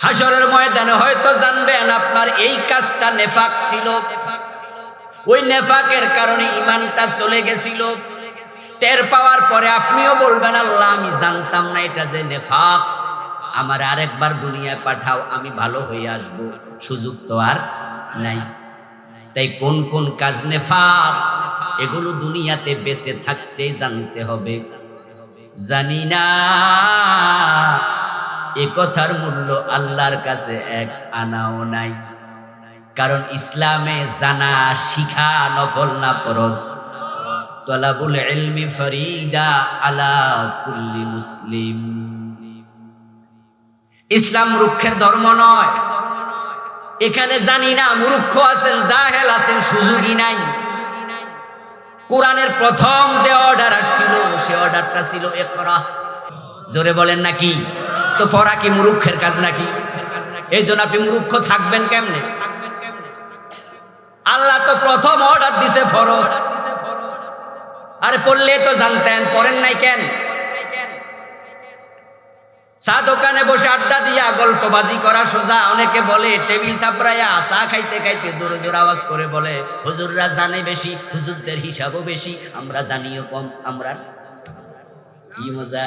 হাশরের ময়দানে হয়তো জানবেন আপনার এই কাজটা নেফাক ছিল, ওই নেফাকের কারণে ঈমানটা চলে গেছিল। টের পাওয়ার পরে আপনিও বলবেন, আল্লাহ আমি জানতাম না এটা যে নেফাক, আমার আরেকবার দুনিয়ায় পাঠাও, আমি ভালো হয়ে আসব। সুযোগ তো আর নাই। তাই কোন কোন কাজ নেফাক, এগুলো দুনিয়াতে বেঁচে থাকতে জানতে হবে। জানি না এ কথার মূল্য আল্লাহর কাছে এক আনাও নাই। কারণ ইসলামে জানা শিখা নফল না ফরজ। তলাবুল ইলমি ফরিদা আলা কুল্লি মুসলিম। ইসলাম মূর্খের ধর্ম নয়। এখানে জানি না মূর্খ আছেন, জাহেল আছেন, সুযোগই নাই। কোরআনের প্রথম যে অর্ডার আসছিল সে অর্ডারটা ছিল ইকরা। জোরে বলেন নাকি? তো পড়া কি মূর্খের কাজ নাকি? এই জন্য আপনি মূর্খ থাকবেন কেমনে? আল্লাহ তো প্রথম অর্ডার দিছে ফরজ। আরে পড়লে তো জানতেন, পড়েন নাই কেন? চা দোকানে বসে আড্ডা দিয়া গল্পবাজি করা সোজা। অনেকে বলে টেবিল থাপড়াইয়া চা খাইতে খাইতে জোরে জোরে আওয়াজ করে বলে, হুজুররা জানে বেশি, হুজুরদের হিসাবও বেশি, আমরা জানিও কম। আমরা কি মজা!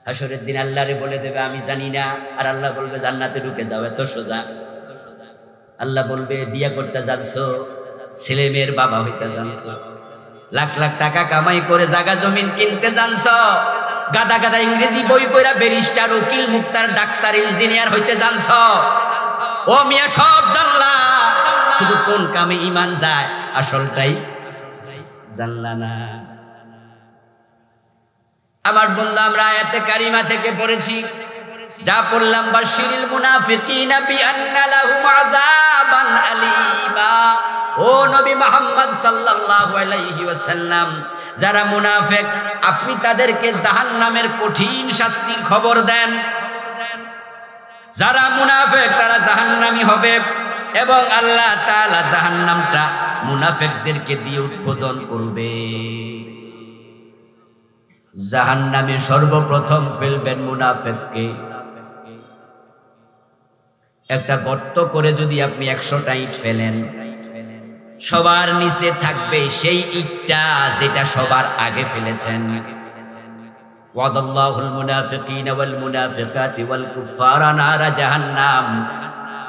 হাশরের দিন আল্লাহরে বলে দেবে আমি জানি না, আর আল্লাহ বলবে জান্নাতে ঢুকে যাও, এত সোজা। আল্লাহ বলবে বিয়ে করতে জানছো, ছেলে মেয়ের বাবা হইতে জানছো, লাখ লাখ টাকা কামাই করে জায়গা জমিন কিনতে জানছো, গাদা গাদা ইংরেজি বই পড়া ব্যারিস্টার, উকিল, মুক্তার, ডাক্তার, ইঞ্জিনিয়ার হইতে জানছো। ও মিয়া সব জানলা, শুধু কোন কামে ঈমান যায় আসলটাই জানলা না। আমার বন্ধু, আমরা আয়াতে কারিমা থেকে পড়েছি, যা পড়লাম, বাশিরিল মুনাফিকিনা বিআন্না লাহুম আযাবান আলীমা। ও নবী মুহাম্মদ সাল্লাল্লাহু আলাইহি ওয়াসাল্লাম, যারা মুনাফিক আপনি তাদেরকে জাহান্নামের কঠিন শাস্তির খবর দেন। যারা মুনাফিক তারা জাহান্নামী হবে এবং আল্লাহ তাআলা জাহান্নামটা মুনাফিকদেরকে দিয়ে উদ্বোধন করবে। জাহান্নামে সর্বপ্রথম ফেলবেন মুনাফিককে। একটা গর্ত করে যদি আপনি 100টা ইট ফেলেন, সবার নিচে থাকবে সেই ইটটা যেটা সবার আগে ফেলেছেন। ওয়াদাল্লাহুল মুনাফিকিনা ওয়াল মুনাফিকাতি ওয়াল কুফারা নারা জাহান্নাম।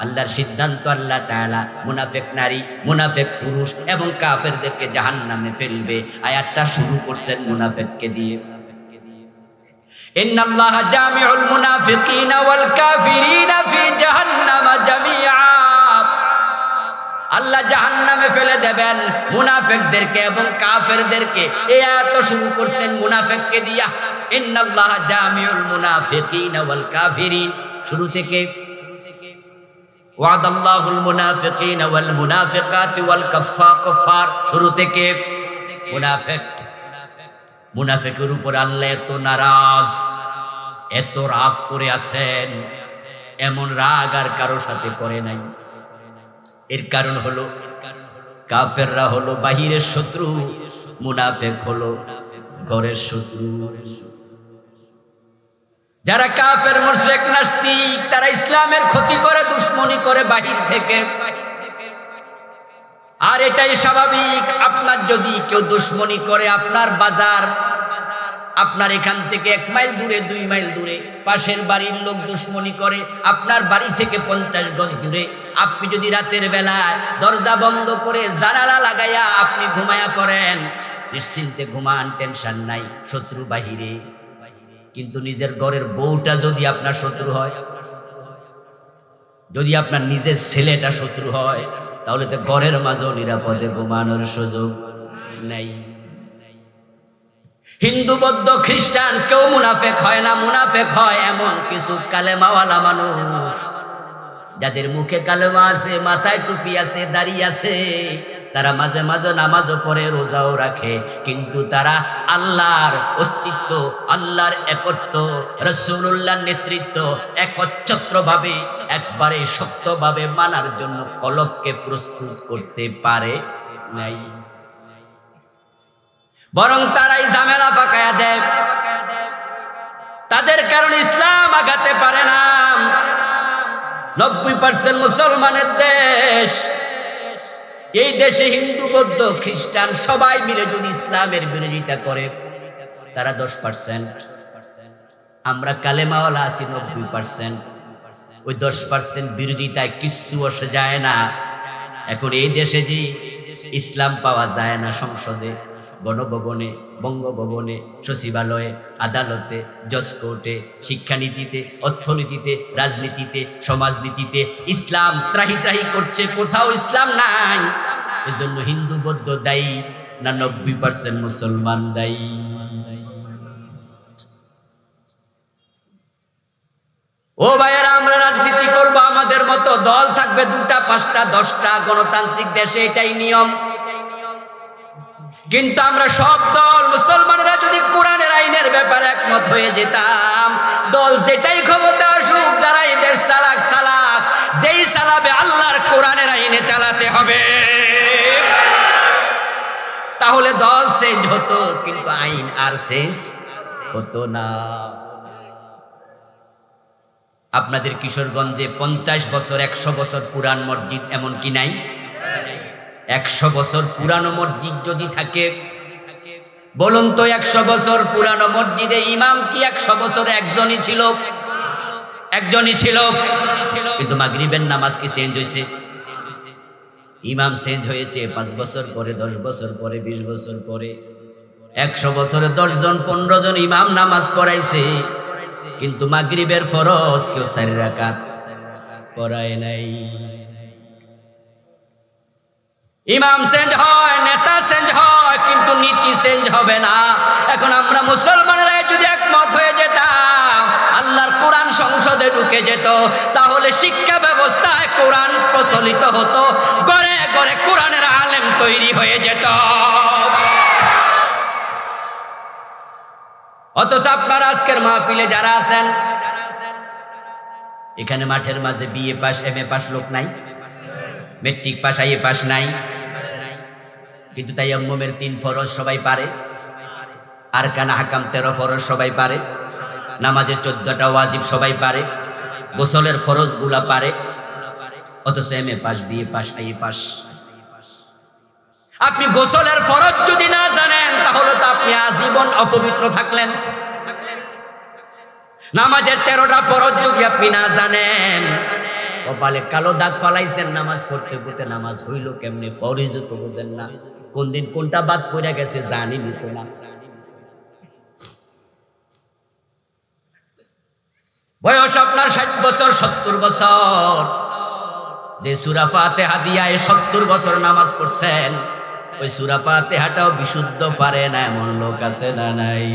আল্লাহর সিদ্ধান্ত, আল্লাহ তাআলা মুনাফিক নারী, মুনাফিক পুরুষ এবং কাফেরদেরকে জাহান্নামে ফেলবে। আয়াতটা শুরু করছেন মুনাফিককে দিয়ে। ইন্নাল্লাহা জামিউল মুনাফিকিনা ওয়াল কাফিরিনা ফি জাহান্নামা জামিআ। আল্লাহ জাহান্নামে ফেলে দেবেন মুনাফিকদেরকে এবং কাফেরদেরকে। এই আয়াত শুরু করছেন মুনাফিককে দিয়া। ইন্নাল্লাহা জামিউল মুনাফিকিনা ওয়াল কাফিরিন, শুরু থেকে ওয়াদাল্লাহুল মুনাফিকিনা ওয়াল মুনাফিকাতি ওয়াল কাফফার, শুরু থেকে মুনাফিকের উপর আল্লাহ এত নারাজ, এত রাগ করে আছেন, এমন রাগ আর কারো সাথে করে নাই। এর কারণ হলো কাফেররা হলো বাহিরের শত্রু, মুনাফিক হলো ঘরের শত্রু। যারা কাফের মুশরিক নাস্তিক তারা ইসলামের ক্ষতি করে, দুশমনি করে বাহির থেকে। আর এটাই স্বাভাবিক, আপনার যদি কেউ দুশমনি করে, আপনার বাজার আপনার এখান থেকে 1 মাইল দূরে, 2 মাইল দূরে পাশের বাড়ির লোক দুশমনি করে, আপনার বাড়ি থেকে 50 গজ দূরে, আপনি যদি রাতের বেলায় দরজা বন্ধ করে জানালা লাগাইয়া আপনি ঘুমায়া পড়েন, নিশ্চিন্তে ঘুমান, টেনশন নাই, শত্রু বাহিরে। কিন্তু নিজের ঘরের বউটা যদি আপনার শত্রু হয়, যদি আপনার নিজের ছেলেটা শত্রু হয়, তাহলে তো ঘরের মাঝেও নিরাপদে ঘুমানোর সুযোগ নাই। হিন্দু বৌদ্ধ খ্রিস্টান কেউ মুনাফেক হয় না। মুনাফেক হয় এমন কিছু কালেমাওয়ালা মানুষ যাদের মুখে কালেমা আছে, মাথায় টুপি আছে, দাড়ি আছে, তারা মাঝে মাঝে নামাজও পড়ে, রোজাও রাখে, কিন্তু তারা আল্লাহর অস্তিত্ব, আল্লাহর একত্ব, রাসূলুল্লাহর নেতৃত্ব একচ্ছত্রভাবে একবারে শক্তভাবে মানার জন্য কলবকে প্রস্তুত করতে পারে নাই। বরং তারাই ঝামেলা পাকায়া দেয়। তাদের কারণে ইসলাম আগাতে পারে না। 90% মুসলমানের দেশ। এই দেশে হিন্দু বৌদ্ধ খ্রিস্টান সবাই মিলে যদি ইসলামের বিরোধিতা করে, তারা 10%। আমরা কালেমাওয়ালা আছি 90%। ওই 10% বিরোধিতায় কিচ্ছু আসে যায় না। এখন এই দেশে যে ইসলাম পাওয়া যায় না, সংসদে, গণভবনে, বঙ্গভবনে, সচিবালয়ে, আদালতে, জজ কোর্টে, শিক্ষানীতিতে, অর্থনীতিতে, রাজনীতিতে, সমাজনীতিতে ইসলাম ত্রাহি ত্রাহি করছে, কোথাও ইসলাম নাই। এজন্য হিন্দু বৌদ্ধ দায়ী না 90% মুসলমান দায়ী? ও ভাইয়েরা, আমরা রাজনীতি করব, আমাদের মতো দল থাকবে 2টা 5টা 10টা, গণতান্ত্রিক দেশে এটাই নিয়ম। কিন্তু আমরা সব দল মুসলমানরা যদি কোরআনের আইনের ব্যাপারে একমত হয়ে যেতাম, দল যেটাই ক্ষমতা আসুক, যারা এই দেশ চালাক, যেই চালাবে আল্লাহর কোরআনের আইনে চালাতে হবে। তাহলে দল চেঞ্জ হতো, কিন্তু আইন আর চেঞ্জ হতো না। আপনাদের কিশোরগঞ্জে 50 বছর 100 বছর পুরান মসজিদ এমন কি নাই? 100 বছর পুরানো মসজিদ যদি থাকে, বলুন তো 100 বছর পুরানো মসজিদে ইমাম কি 100 বছরে একজনই ছিল? একজনই ছিল। কিন্তু মাগরিবের নামাজ কি চেঞ্জ হয়েছে? ইমাম চেঞ্জ হয়েছে 5 বছর পরে, 10 বছর পরে, 20 বছর পরে। 100 বছরে 10 জন 15 জন ইমাম নামাজ পড়াইছে, কিন্তু মাগরিবের ফরজ কেউ 4 রাকাত পড়ায় নাই। ইমাম চেঞ্জ হয়, নেতা চেঞ্জ হয়, কিন্তু নীতি চেঞ্জ হবে না। এখন আমরা মুসলমানরা যদি একমত হয়ে যেতাম, আল্লাহর কোরআন সংসদে ঢুকে যেত, তাহলে শিক্ষা ব্যবস্থায় কোরআন প্রচলিত হতো, ঘরে ঘরে কোরআনের আলেম তৈরি হয়ে যেত। অথচ আপনারা আজকের মাহফিলে যারা আছেন, এখানে মাঠের মাঝে বিএ পাস, এমএ পাস লোক নাই, মেট্রিক পাস, আইএ পাস নাই, কিন্তু তায়াম্মুমের 3 ফরজ সবাই পারে, আরকান আহকাম 13 ফরজ সবাই পারে, নামাজের 14টা ওয়াজিব সবাই পারে, গোসলের ফরজগুলা পারে, অথচ MA pass, BA pass, IA pass. আপনি গোসলের ফরজ যদি না জানেন, তাহলে তো আপনি আজীবন অপবিত্র থাকলেন। নামাজের 13টা ফরজ যদি আপনি না জানেন, কপালে কালো দাগ ফালাইছেন, নামাজ পড়তে পড়তে নামাজ হইল কেমনে, ফরজ তো বুঝেন না, কোন দিন কোনটা বাদ পড়ে গেছে জানিনি তো না। বয়স আপনার 60 বছর, 70 বছর, যে সূরা ফাতিহা দিয়া 70 বছর নামাজ পড়ছেন, ওই সূরা ফাতিহাটাও বিশুদ্ধ পারে না এমন লোক আছে না নাই?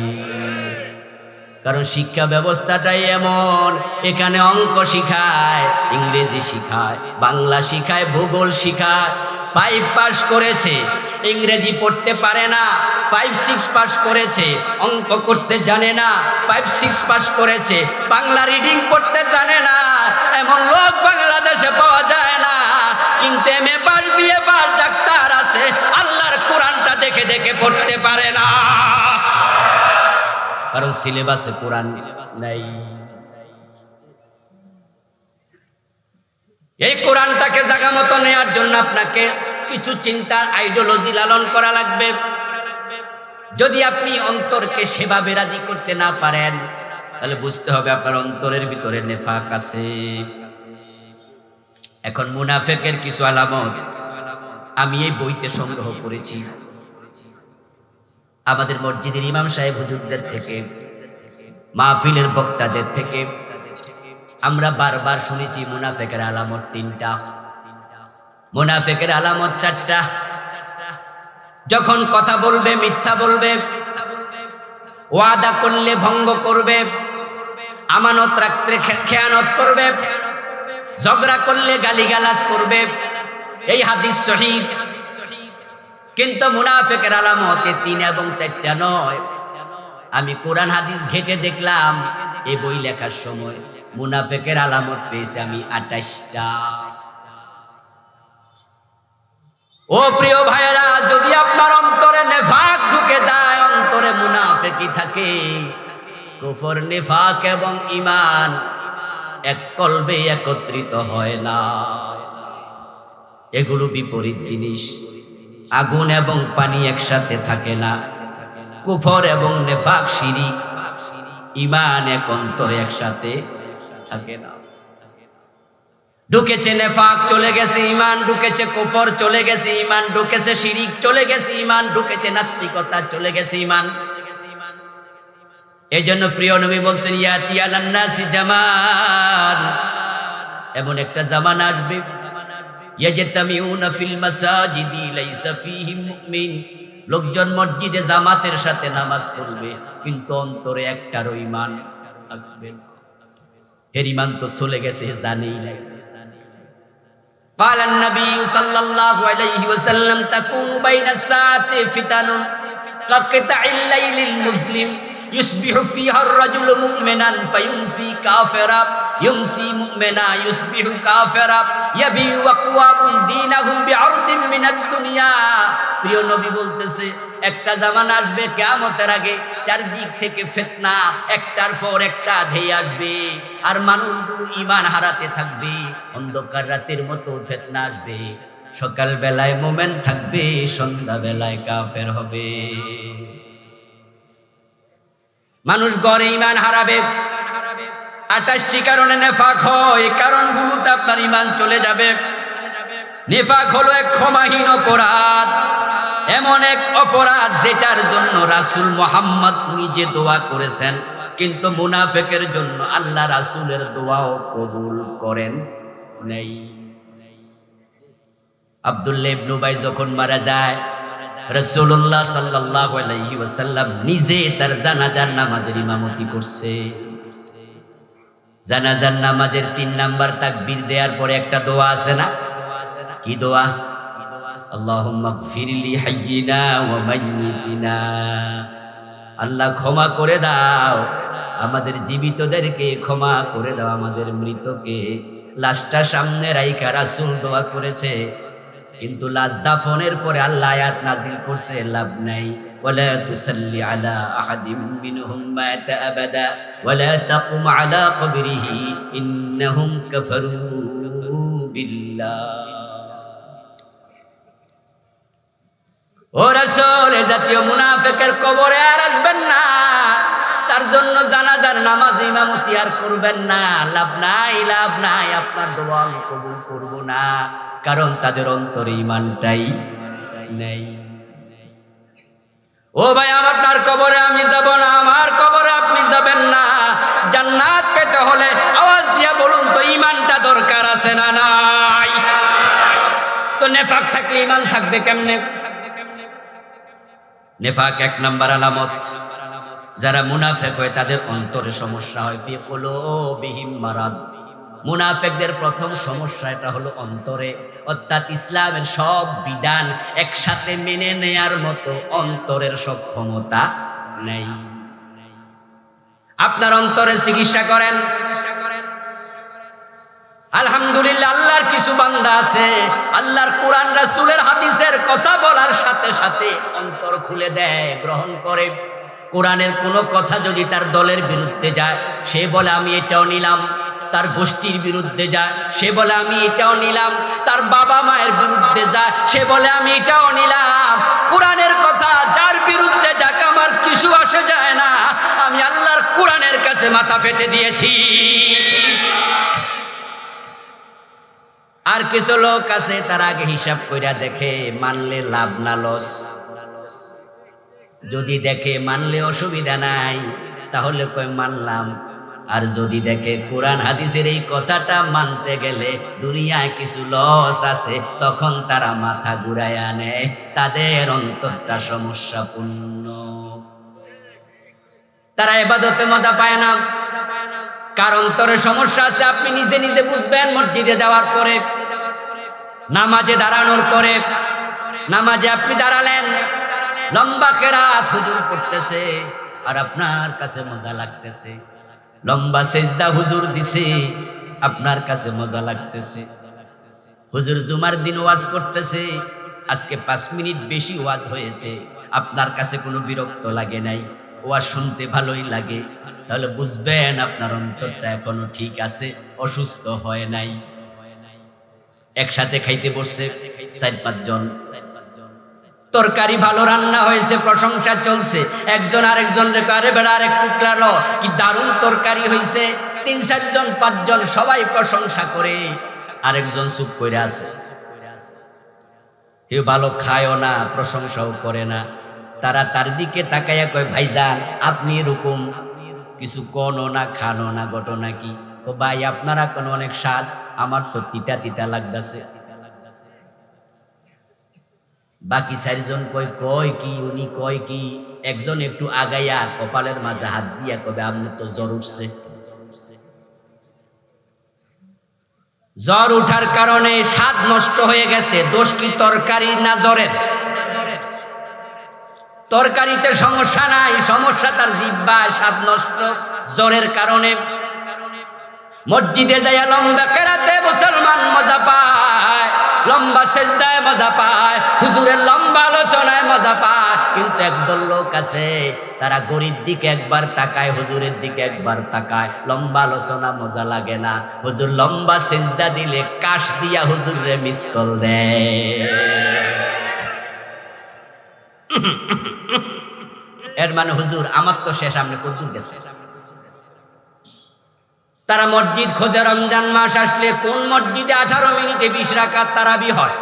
কারণ শিক্ষা ব্যবস্থাটাই এমন, এখানে অঙ্ক শিখায়, ইংরেজি শিখায়, বাংলা শিখায়, ভূগোল শিখায়। 5 পাস করেছে, ইংরেজি পড়তে পারে না। 5-6 পাস করেছে, অঙ্ক করতে জানে না। 5-6 পাস করেছে, বাংলা রিডিং পড়তে জানে না। এমন লোক বাংলাদেশে পাওয়া যায় না। কিন্তু MA পাস, BA পাস ডাক্তার আছে, আল্লাহর কোরআনটা দেখে দেখে পড়তে পারে না, কারণ সিলেবাসে কোরআন নাই। এই কোরআনটাকে জায়গা মতো নেওয়ার জন্য আপনাকে কিছু চিন্তার আইডিওলজি লালন করা লাগবে। যদি আপনি অন্তরকে সেভাবে রাজি করতে না পারেন, তাহলে বুঝতে হবে আপনার অন্তরের ভিতরে নেফাক আছে। এখন মুনাফিকের কিছু আলামত আমি এই বইতে সংগ্রহ করেছি, আমাদের মসজিদের ইমাম সাহেব হুজুরদের থেকে, মাহফিলের বক্তাদের থেকে আমরা বারবার শুনেছি মুনাফিকের আলামত 3টা, মুনাফিকের আলামত 4টা। যখন কথা বলবে মিথ্যা বলবে, ওয়াদা করলে ভঙ্গ করবে, আমানত রাখতে খেয়ানত করবে, ঝগড়া করলে গালিগালাজ করবে। এই হাদিস সহিহ। কিন্তু মুনাফিকের আলামত 3 এবং 4টা নয়। আমি কোরআন হাদিস ঘেটে দেখলাম, এই বই লেখার সময় মুনাফিকের আলামত পেয়েছি আমি 28টা। ও প্রিয় ভাইরা, যদি আপনার অন্তরে নেফাক ঢুকে যায়, অন্তরে মুনাফিকি থাকে, কুফর, নিফাক এবং ঈমান এক কলবে একত্রিত হয় না। এগুলো বিপরীত জিনিস। আগুন এবং পানি একসাথে থাকে না। কুফর এবং নেফাক, শিরিক, ঈমান এক অন্তরে একসাথে থাকে না। ঢুকেছে নেফাক, চলে গেছে ঈমান, ঢুকেছে কুফর, চলে গেছে ঈমান, ঢুকেছে শিরিক, চলে গেছে ঈমান, ঢুকেছে নাস্তিকতা, চলে গেছে ঈমান। এই জন্য প্রিয় নবী বলছেন, ইয়াতি আলান নাসি জামান, এমন একটা জামানা আসবে, ইয়াজতামিউনা ফিল মাসাজিদি লাইসা ফীহিম মুমিন, লোকজন মসজিদে জামাতের সাথে নামাজ পড়বে, কিন্তু অন্তরে একটারও ঈমান থাকবে না। এর ঈমান তো চলে গেছে, জানেই না। قال النبي صلى الله عليه وسلم تكون بين الساعة فتن كقطع الليل المظلم يصبح فيها الرجل مؤمنا فيمسي كافرا يمسي مؤمنا يصبح كافرا يبيع أقوام دينهم بعرض من الدنيا। প্রিয় নবী বলতেছে, একটা জামানা আসবে কিয়ামতের আগে, চারদিক থেকে ফিতনা একটার পর একটা ধেয়ে আসবে, আর মানুষগুলো ঈমান হারাতে থাকবে। অন্ধকার রাতের মতো ফিতনা আসবে, সকাল বেলায় মুমিন থাকবে, সন্ধ্যা বেলায় কাফের হবে। মানুষ গড়ে ঈমান হারাবে। 28টি কারণে নেফাক হয়, এই কারণগুলোতে আপনার ঈমান চলে যাবে। নেফাক হলো এক ক্ষমাহীন অপরাধ, এমন এক অপরাধ যেটার জন্য রাসূল মুহাম্মদ নিজে দোয়া করেছেন, কিন্তু মুনাফিকের জন্য আল্লাহ রাসূলের দোয়াও কবুল করেন নাই। আব্দুল্লাহ ইবনে উবাই যখন মারা যায়, রাসূলুল্লাহ সাল্লাল্লাহু আলাইহি ওয়াসাল্লাম নিজে তার জানাজার নামাজের ইমামতি করছে। জানাজার নামাজের 3 নাম্বার তাকবীর দেওয়ার পরে একটা দোয়া আছে না? কি দোয়া? আল্লাহুম্মা গফিরলি হাইয়িনা ওয়া মাইয়িতিনা, আল্লাহ ক্ষমা করে দাও আমাদের জীবিতদেরকে, ক্ষমা করে দাও আমাদের মৃতকে। লাশটা সামনে রাইখা রাসূল দোয়া করেছে, কিন্তু লাশ দাফনের পরে আল্লাহ আয়াত নাজিল করছে, লাভ নাই, ওয়ালা তুসাল্লি আলা আহাদিম মিনহুম মাতা আবাদা ওয়ালা তাকুম আলা কবরিহি ইন্নাহুম কাফারু বিল্লাহ। ও রাসূল, এই জাতীয় মুনাফিকের কবরে আর আসবেন না, তার জন্য জানাজার নামাজ ইমামতি আর করবেন না। লাভ নাই, লাভ নাই, আপনার দোয়া আমি কবুল করব না, কারণ তাদের অন্তরে ঈমানটাই নেই। ও ভাই, আপনার কবরে আমি যাব না, আমার কবরে আপনি যাবেন না। জান্নাত পেতে হলে আওয়াজ দিয়া বলুন তো, ঈমানটা দরকার আছে না নাই? তো নেফাক থাকলে ঈমান থাকবে কেমনে? নেফাক 1 নাম্বার আলামত, যারা মুনাফেক হয় তাদের অন্তরে সমস্যা হয়, ফি কুলুবিহিম মারাদ। মুনাফেকদের প্রথম সমস্যা এটা হলো অন্তরে, অর্থাৎ ইসলামের সব বিধান একসাথে মেনে নেয়ার মতো অন্তরের সক্ষমতা নেই। আপনার অন্তরে চিকিৎসা করেন। আলহামদুলিল্লাহ, আল্লাহর কিছু বান্দা আছে আল্লাহর কোরআন রাসূলের হাদিসের কথা বলার সাথে সাথে অন্তর খুলে দেয়, গ্রহণ করে। কোরআনের কোনো কথা যদি তার দলের বিরুদ্ধে যায়, সে বলে আমি এটাও নিলাম। তার গোষ্ঠীর বিরুদ্ধে যায়, সে বলে আমি এটাও নিলাম। তার বাবা মায়ের বিরুদ্ধে যায়, সে বলে আমি এটাও নিলাম। কোরআনের কথা যার বিরুদ্ধে যাক, আমার কিছু আসে যায় না, আমি আল্লাহর কোরআনের কাছে মাথা পেতে দিয়েছি। আর কিছু লোক আছে তার আগে হিসাব কইরা দেখে মানলে লাভ না লস। যদি দেখে মানলে অসুবিধা নাই, তাহলে কই মানলাম। আর যদি দেখে কোরআন হাদিসের এই কথাটা মানতে গেলে দুনিয়ায় কিছু লস আছে, তখন তারা মাথা ঘুরাইয়া নেয়। তাদের অন্তরটা সমস্যাপূর্ণ, তারা ইবাদতে মজা পায় না। কার অন্তরে সমস্যা আছে আপনি নিজে নিজে বুঝবেন। মসজিদে যাওয়ার পরে, নামাজে দাঁড়ানোর পরে, নামাজে আপনি দাঁড়ালেন, লম্বা কেরাত হুজুর পড়তেছে আর আপনার কাছে মজা লাগতেছে। লম্বা সেজদা হুজুর দিছে, আপনার কাছে মজা লাগতেছে। হুজুর জুমার দিন ওয়াজ করতেছে, আজকে 5 মিনিট বেশি ওয়াজ হয়েছে, আপনার কাছে কোনো বিরক্ত লাগে নাই, ওয়াজ শুনতে ভালোই লাগে। তাহলে বুঝবেন আপনার অন্তরটা এখনো ঠিক আছে, অসুস্থ হয় নাই। একসাথে খাইতে বসছে 4-5 জন, তরকারি ভালো রান্না হয়েছে, প্রশংসা চলছে। একজন আরেকজন রে আরে বেড়া আরেকটু টুকরালো, কি দারুণ তরকারি হয়েছে। 3-4 জন 5 জন সবাই প্রশংসা করে, আরেকজন চুপ করে আছে। কেউ ভালো খায়ও না, প্রশংসাও করে না। তারা তার দিকে তাকাইয়া কয়, ভাইজান আপনি এরকম কিছু কোনো না, খানো না, ঘটনা কি? ও ভাই আপনারা কোন অনেক স্বাদ, আমার তো তিতা তিতা লাগতেছে। বাকি 4 জন কয় কি, উনি কয় কি? একজন একটু আগাইয়া কপালের মাঝে হাত দিয়া কবে, আপনি তো জ্বর উঠছে। জ্বর উঠার কারণে স্বাদ নষ্ট হয়ে গেছে। দোষ কি তরকারির না জ্বরের? তরকারিতে সমস্যা নাই, সমস্যা তার জিহ্বায়, স্বাদ নষ্ট জ্বরের কারণে। মসজিদে যাইয়া লম্বা কেরাতে মুসলমান মজা পায়, লম্বা সেজদায় মজা পায়, হুজুরের লম্বা আলোচনায় মজা পায়। কিন্তু একদল লোক আছে তারা গরির দিকে একবার তাকায়, হুজুরের দিকে একবার তাকায়। লম্বা আলোচনা মজা লাগে না, হুজুর লম্বা সেজদা দিলে কাশ দিয়া হুজুরে মিস কল দেয়। এর মানে হুজুর আমার তো শেষ, আপনি কদ্দুর গেছে। তারা মসজিদ খোঁজে, রমজান মাস আসলে কোন মসজিদে 18 মিনিটে 20 রাকাত তারাবি হয়।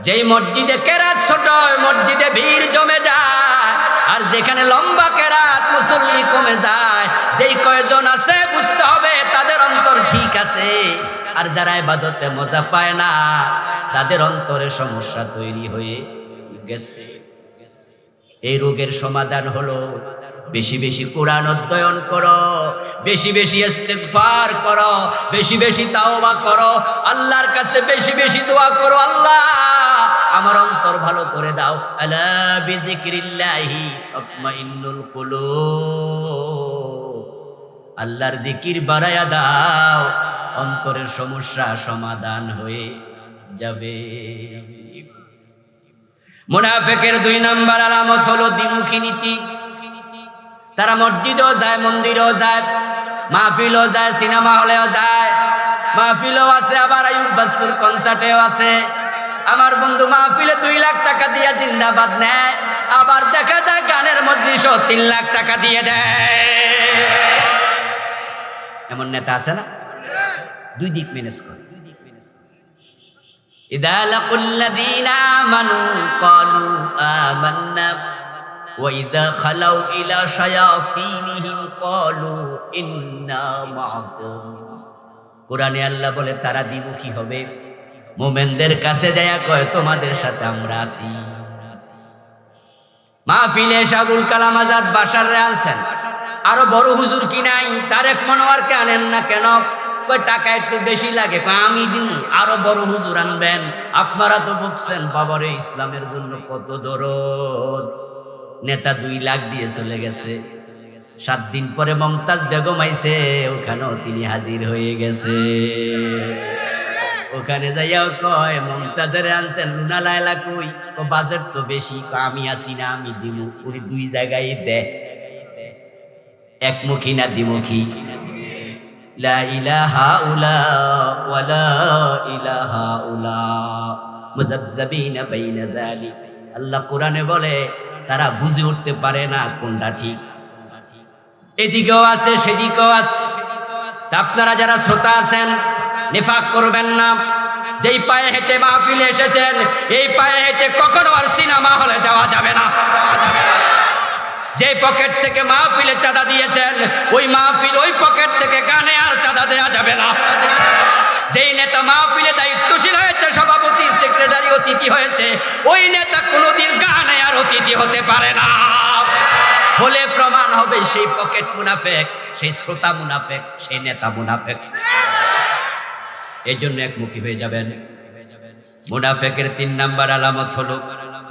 যেই মসজিদে কেরাত ছোট, ওই মসজিদে ভিড় জমে যায়। আর যেখানে লম্বা কেরাত মুসল্লি কমে যায়, যেই কয়জন আছে বুঝতে হবে তাদের অন্তর ঠিক আছে। আর যারা ইবাদতে মজা পায় না, তাদের অন্তরে সমস্যা তৈরি হয়ে গেছে। এই রোগের সমাধান হলো বেশি বেশি কোরআন অধ্যয়ন করো, বেশি বেশি ইস্তেগফার করো, বেশি বেশি তাওবা করো, আল্লাহর কাছে বেশি বেশি দোয়া করো, আল্লাহ আমার অন্তর ভালো করে দাও। আলা বিযিকরিল্লাহি তাতমাইন্নুল কুলুব, আল্লাহর জিকির বাড়ায়া দাও, অন্তরের সমস্যা সমাধান হয়ে যাবে। মুনাফিকের 2 নাম্বার আলামত হলো দ্বিমুখী নীতি। তারা মসজিদেও যায়, মন্দিরেও যায়, মাহফিলও যায়, সিনেমা হলেও যায়, মাহফিলও আছে, আবার আইয়ুব বাচ্চুর কনসার্টেও আছে। আমার বন্ধু মাহফিলে 2 লাখ টাকা দিয়ে জিন্দাবাদ নেয়, আবার দেখা যায় গানের মজলিসও 3 লাখ টাকা দিয়ে দেয়। এমন নেতা আছে না? 2 দিক ম্যানেজ করে। ইদা লাকুল্লাযীনা আমানু ক্বালু আমান্না ওয়া ইদা খালাউ ইলা শায়াতিনিহিম ক্বালু ইন্না মাআকুম। কোরআনে আল্লাহ বলে তারা দ্বিমুখী হবে। মুমিনদের কাছে যায়া কয় তোমাদের সাথে আমরা আছি, মাহফিলে আবুল কালাম আজাদ বাশার রে আনছেন, আরো বড় হুজুর কি নাই? তারেক মনোয়ারকে আনেন না কেন? কই টাকা একটু বেশি লাগে। কই আমি দিন, আরো বড় হুজুর আনবেন। আপনারা তো বুঝছেন বাবারে ইসলামের জন্য কত দরদ। নেতা 2 লাখ দিয়ে চলে গেছে। 7 দিন পরে মমতাজ বেগম আইছে, ওখানেও তিনি হাজির হয়ে গেছে। ওখানে যাইয়াও কয় মমতাজের আনছেন, রুনা লায়লা কই? ও বাজেট তো বেশি। আমি আসি না, আমি দিমু। উনি 2 জায়গায় দেয়, একমুখী না দ্বিমুখী। লা ইলাহা উলা ওয়ালা ইলাহা উলা মুযাবযাবিনা বাইনা যালিক। আল্লাহ কোরআনে বলে তারা বুঝে উঠতে পারে না কোনটা ঠিক। এদিকেও আছে সেদিকেও আছে। আপনারা যারা শ্রোতা আছেন নিফাক করবেন না। যেই পায়ে হেঁটে মাহফিলে এসেছেন, এই পায়ে হেঁটে কখনো আর সিনেমা হলে যাওয়া যাবে না। যে পকেট থেকে মাহফিলে চাঁদা দিয়েছেন, ওই মাহফিল ওই পকেট থেকে গানে আর চাঁদা দেওয়া যাবে না। যেই নেতা মাহফিলে দায়িত্বশীল হয়েছে, সভাপতি সেক্রেটারি অতিথি হয়েছে, ওই নেতা কোনোদিন গানে আর অতিথি হতে পারে না। বলে প্রমাণ হবে সেই পকেট মুনাফেক, সেই শ্রোতা মুনাফেক, সেই নেতা মুনাফেক। এই জন্য একমুখী হয়ে যাবেন। মুনাফেকের 3 নাম্বার আলামত হলো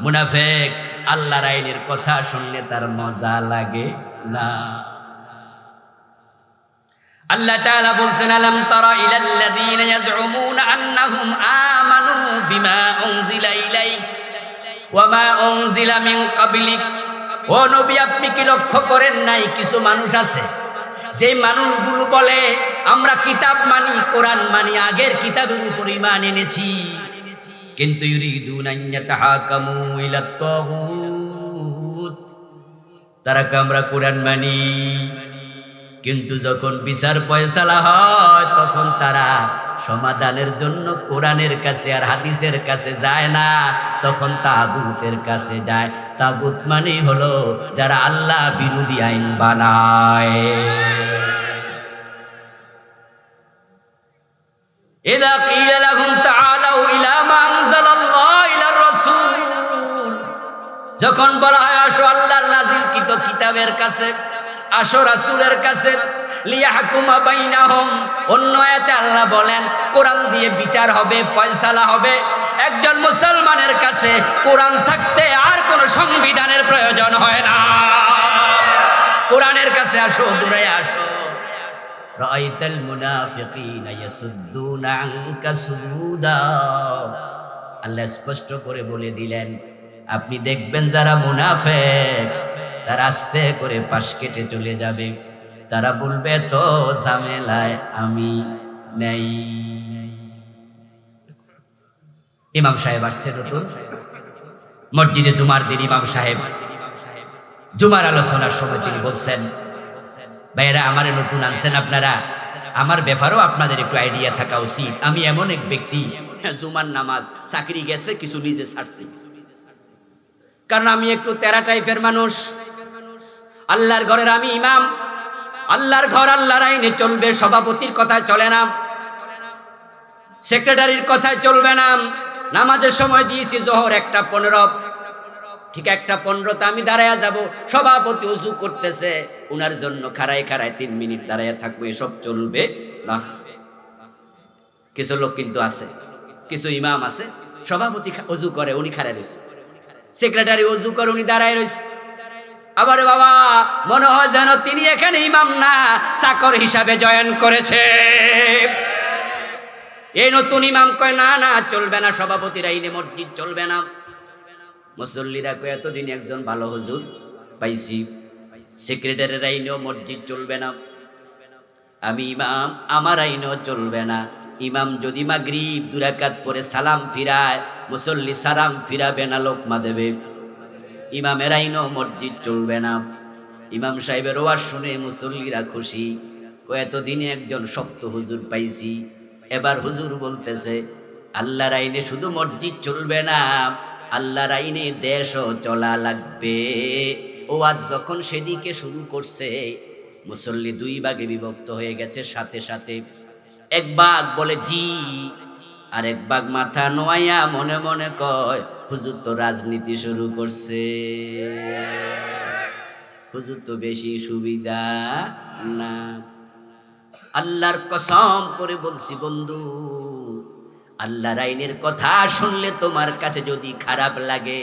মুনাফেক আল্লাহর আইনের কথা শুনলে তার মজা লাগে না। আল্লাহ তাআলা বলছেন, আলাম তারা ইলাল্লাযীনা ইয়াজউমুনা আন্নাহুম আমানু বিমা উনজিলা ইলাইক ওয়া মা উনজিলা মিন ক্বাবলিক। ও নবী, আপনি কি লক্ষ্য করেন নাই কিছু মানুষ আছে, যে মানুষগুলো বলে আমরা কিতাব মানি, কোরআন মানি, আগের কিতাবের উপর ঈমান এনেছি, কিন্তু ইউরিদুনা আন ইয়াতাহাকামু ইলাত তাগুত। তারা আমরা কোরআন মানি, কিন্তু যখন বিচার ফয়সালা হয় তখন তারা সমাধানের জন্য কোরআনের কাছে আর হাদিসের কাছে যায় না, তখন তাগুতের কাছে যায়। তাগুত মানে হলো যারা আল্লাহ বিরোধী আইন বানায়। ইযা কিলা লাহুম তাআলাউ ইলা মা আনজালাল্লাহু ইলার রাসূল, যখন বলা হয় আসো আল্লাহর নাজিলকৃত কিতাবের কাছে, আসো রাসূলের কাছে, লিয়াহকুমা বাইনাহুম। অন্য আয়াতে আল্লাহ বলেন কোরআন দিয়ে বিচার হবে, ফয়সালা হবে। একজন মুসলমানের কাছে কোরআন থাকতে আর কোনো সংবিধানের প্রয়োজন হয় না। কোরআনের কাছে আসো, দূরে আসো। রাআইতাল মুনাফিকিনা ইয়াসুদ্দুনা আনকা সুদুদা। আল্লাহ স্পষ্ট করে বলে দিলেন, আপনি দেখবেন যারা মুনাফিক তারা আস্তে করে পাশ কেটে চলে যাবে। তারা বলবে তো ঝামেলায় আমি নেই। ইমাম সাহেব আসছে নতুন মসজিদে, জুমার দিন ইমাম সাহেব জুমার আলোচনার সময় তিনি বলছেন, ভাইয়েরা আমারে নতুন আনছেন আপনারা, আমার ব্যাপারেও আপনাদের একটু আইডিয়া থাকা উচিত। আমি এমন এক ব্যক্তি, জুমার নামাজ চাকরি গেছে, কিছু নিজে ছাড়ছি, কারণ আমি একটু তেরা টাইপের মানুষ। আল্লাহর ঘরের আমি ইমাম, আল্লাহর ঘর আল্লাহর আইনে চলবে, সভাপতির কথায় চলে না, সেক্রেটারির কথায় চলবে না। নামাজের সময় দিয়েছি জোহর 1:15, ঠিক 1:15তে আমি দাঁড়ায়া যাব, সভাপতি ওযু করতেছে, উনার জন্য খাড়ায় 3 মিনিট দাঁড়ায়া থাকবো, এসব চলবে না। কিছু লোক কিন্তু আছে, কিছু ইমাম আছে, সভাপতি ওযু করে উনি খাড়ায় রয়েছে, সেক্রেটারি ওযু করে উনি দাঁড়ায় রয়েছে। আবার বাবা মনে হয় যেন তিনি এখানে ইমাম না, চাকর হিসাবে জয়েন করেছে। এই নতুন ইমাম কয় না না চলবে না, সভাপতির আইনে মসজিদ চলবে না। মুসল্লিরা কয় এতদিন একজন ভালো হুজুর পাইছি, সেক্রেটারির আইনেও মসজিদ চলবে না, আমি ইমাম, আমার আইনেও চলবে না। ইমাম যদি মাগরিব 2 রাকাত পরে সালাম ফিরায়, মুসল্লি সালাম ফিরাবে না, লোকমা দেবে। ইমামের আইনেও মসজিদ চলবে না। ইমাম সাহেবের ওয়াজ শুনে মুসল্লিরা খুশি, এতদিনে একজন শক্ত হুজুর পাইছি। এবার হুজুর বলতেছে আল্লাহর আইনে শুধু মসজিদ চলবে না, আল্লাহর আইনে দেশও চলা লাগবে। ওয়াজ যখন সেদিকে শুরু করছে, মুসল্লি 2 ভাগে বিভক্ত হয়ে গেছে। সাথে সাথে এক ভাগ বলে জি, আর এক ভাগ মাথা নোয়াইয়া মনে মনে কয় হুজুর তো রাজনীতি শুরু করছে, হুজুর তো বেশি সুবিধা না। আল্লাহর কসম করে বলছি বন্ধু, আল্লাহর আইনের কথা শুনলে তোমার কাছে যদি খারাপ লাগে,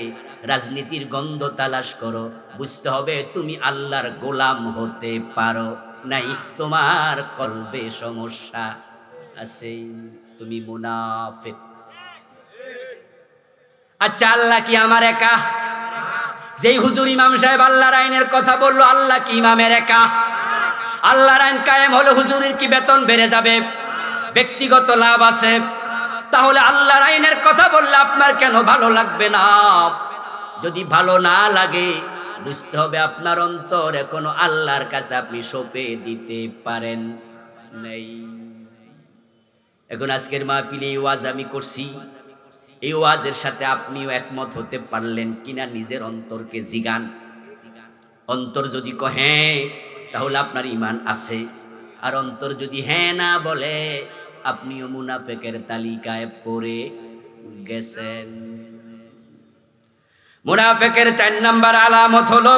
রাজনীতির গন্ধ তালাশ করো, বুঝতে হবে তুমি আল্লাহর গোলাম হতে পারো নাই, তোমার কলবে সমস্যা আছে, তুমি মুনাফিক। আচ্ছা, আল্লাহ কি আমার একা? যেই হুজুর ইমাম সাহেব আল্লাহর আইনের কথা বললো, আল্লাহ কি ইমামের একা? আল্লাহর আইন কায়েম হলে হুজুরের কি বেতন বেড়ে যাবে? ব্যক্তিগত লাভ আছে। তাহলে আল্লাহর আইনের কথা বললে আপনার কেন ভালো লাগবে না? যদি ভালো না লাগে, বুঝতে হবে আপনার অন্তর এখনো আল্লাহর কাছে আপনি সঁপে দিতে পারেন নাই। এখন আজকের মাহফিলে এই ওয়াজ আমি করছি, এই ওয়াজের সাথে আপনিও একমত হতে পারলেন কিনা নিজের অন্তরকে জিগান। অন্তর যদি কহে হ্যাঁ, তাহলে আপনার ঈমান আছে। আর অন্তর যদি হ্যাঁ না বলে, আপনিও মুনাফিকের তালিকায় পড়ে গেছেন। মুনাফিকের 4 নাম্বার আলামত হলো,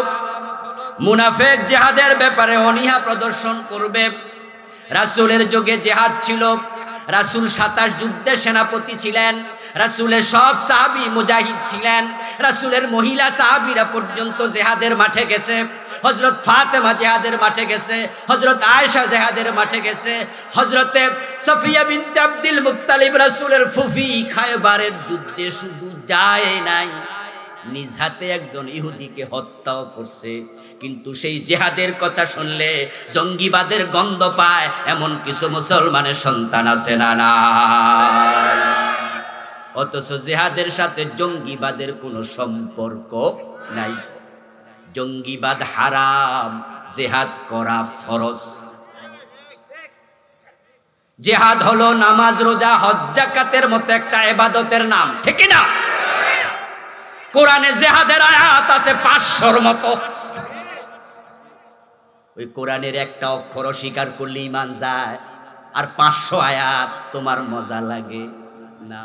মুনাফিক জিহাদের ব্যাপারে অনীহা প্রদর্শন করবে। রাসূলের যুগে জিহাদ ছিল, রাসূল 27 যুদ্ধের সেনাপতি ছিলেন, রাসূলের সব সাহাবী মুজাহিদ ছিলেন, রাসূলের মহিলা সাহাবীরা পর্যন্ত জিহাদের মাঠে গেছে। হযরত ফাতেমা জিহাদের মাঠে গেছে, হযরত আয়েশা জিহাদের মাঠে গেছে, হযরতে সাফিয়া বিনতে আব্দুল মুত্তালিব রাসূলের ফুফি খায়বারের যুদ্ধে শুধু যায় নাই, নিজ হাতে একজন ইহুদিকে হত্যাও করছে। কিন্তু সেই জিহাদের কথা শুনলে জঙ্গিবাদের গন্ধ পায় এমন কিছু মুসলমানের সন্তান আছে না? না। অথচ জিহাদের সাথে জঙ্গিবাদের কোনো সম্পর্ক নাই। জঙ্গিবাদ হারাম, জিহাদ করা ফরজ। জিহাদ হলো নামাজ, রোজা, হজ, যাকাতের মতো একটা ইবাদতের নাম, ঠিক না? কোরআনে জিহাদের আয়াত আছে 500-র মতো। ওই কোরআনের একটা অক্ষর স্বীকার করলে ঈমান যায়, আর 500 আয়াত তোমার মজা লাগে না।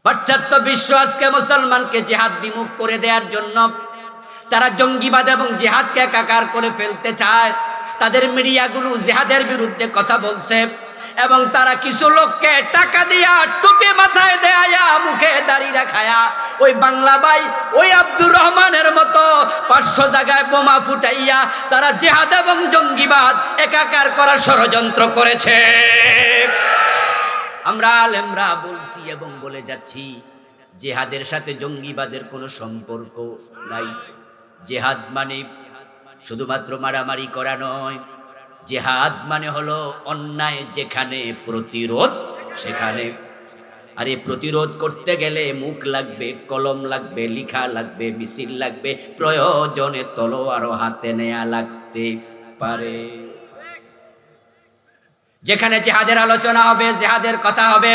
পাশ্চাত্য বিশ্ব আজকে মুসলমানকে জিহাদ বিমুখ করে দেওয়ার জন্য তারা জঙ্গিবাদ এবং জিহাদকে একাকার করে ফেলতে চায়। তাদের মিডিয়াগুলো জিহাদের বিরুদ্ধে কথা বলছে, এবং তারা কিছু লোককে টাকা দিয়া টুপি মাথায় দেয়া মুখে দাড়ি রাখায়া ওই বাংলা ভাই ওই আব্দুর রহমানের মতো 500 জায়গায় বোমা ফুটাইয়া তারা জিহাদ এবং জঙ্গিবাদ একাকার করার ষড়যন্ত্র করেছে। আমরা আলেমরা বলছি এবং বলে যাচ্ছি, জিহাদের সাথে জঙ্গিবাদের কোনো সম্পর্ক নাই। জিহাদ মানে শুধুমাত্র মারামারি করা নয়, জিহাদ মানে হলো অন্যায় যেখানে প্রতিরোধ সেখানে। আর এই প্রতিরোধ করতে গেলে মুখ লাগবে, কলম লাগবে, লিখা লাগবে, মিছিল লাগবে, প্রয়োজনে তলোয়ারও হাতে নেয়া লাগতে পারে। যেখানে জিহাদের আলোচনা হবে, জিহাদের কথা হবে,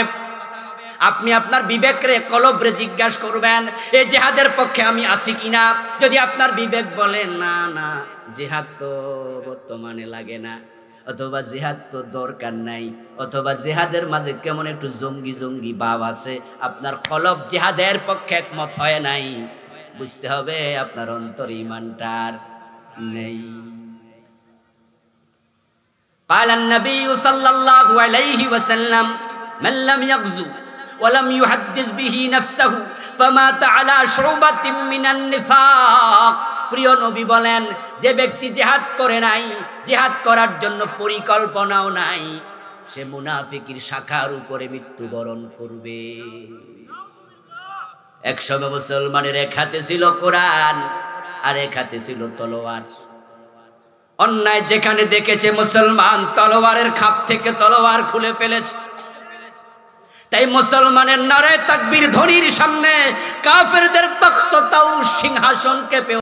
আপনি আপনার বিবেকরে কলবরে জিজ্ঞাসা করবেন, এই জিহাদের পক্ষে আমি আছি কিনা। যদি আপনার বিবেক বলে না না জিহাদ তো বর্তমানে লাগে না, অথবা জিহাদ তো দরকার নাই, অথবা জিহাদের মাঝে কেমন একটু জঙ্গি জঙ্গি ভাব আছে, আপনার কলব জিহাদের পক্ষে একমত হয় নাই, বুঝতে হবে আপনার অন্তর ঈমানটার নেই। قال النبي صلى الله عليه وسلم من لم يغزو ولم يحدث به نفسه فمات على شعبة من النفاق। প্রিয় নবী বলেন, যে ব্যক্তি জিহাদ করে নাই, জিহাদ করার জন্য পরিকল্পনাও নাই, সে মুনাফিকের শাখার উপরে মৃত্যুবরণ করবে। একসময় মুসলমানের এক হাতে ছিল কোরআন আর এক হাতে ছিল তলোয়ার। অন্যায় যেখানে দেখেছে মুসলমান তলোয়ারের খাপ থেকে তলোয়ার খুলে ফেলেছে। তাই মুসলমানের নারে তাকবীর ধ্বনির সামনে কাফেরদের তখ্ত তাও সিংহাসন কেঁপে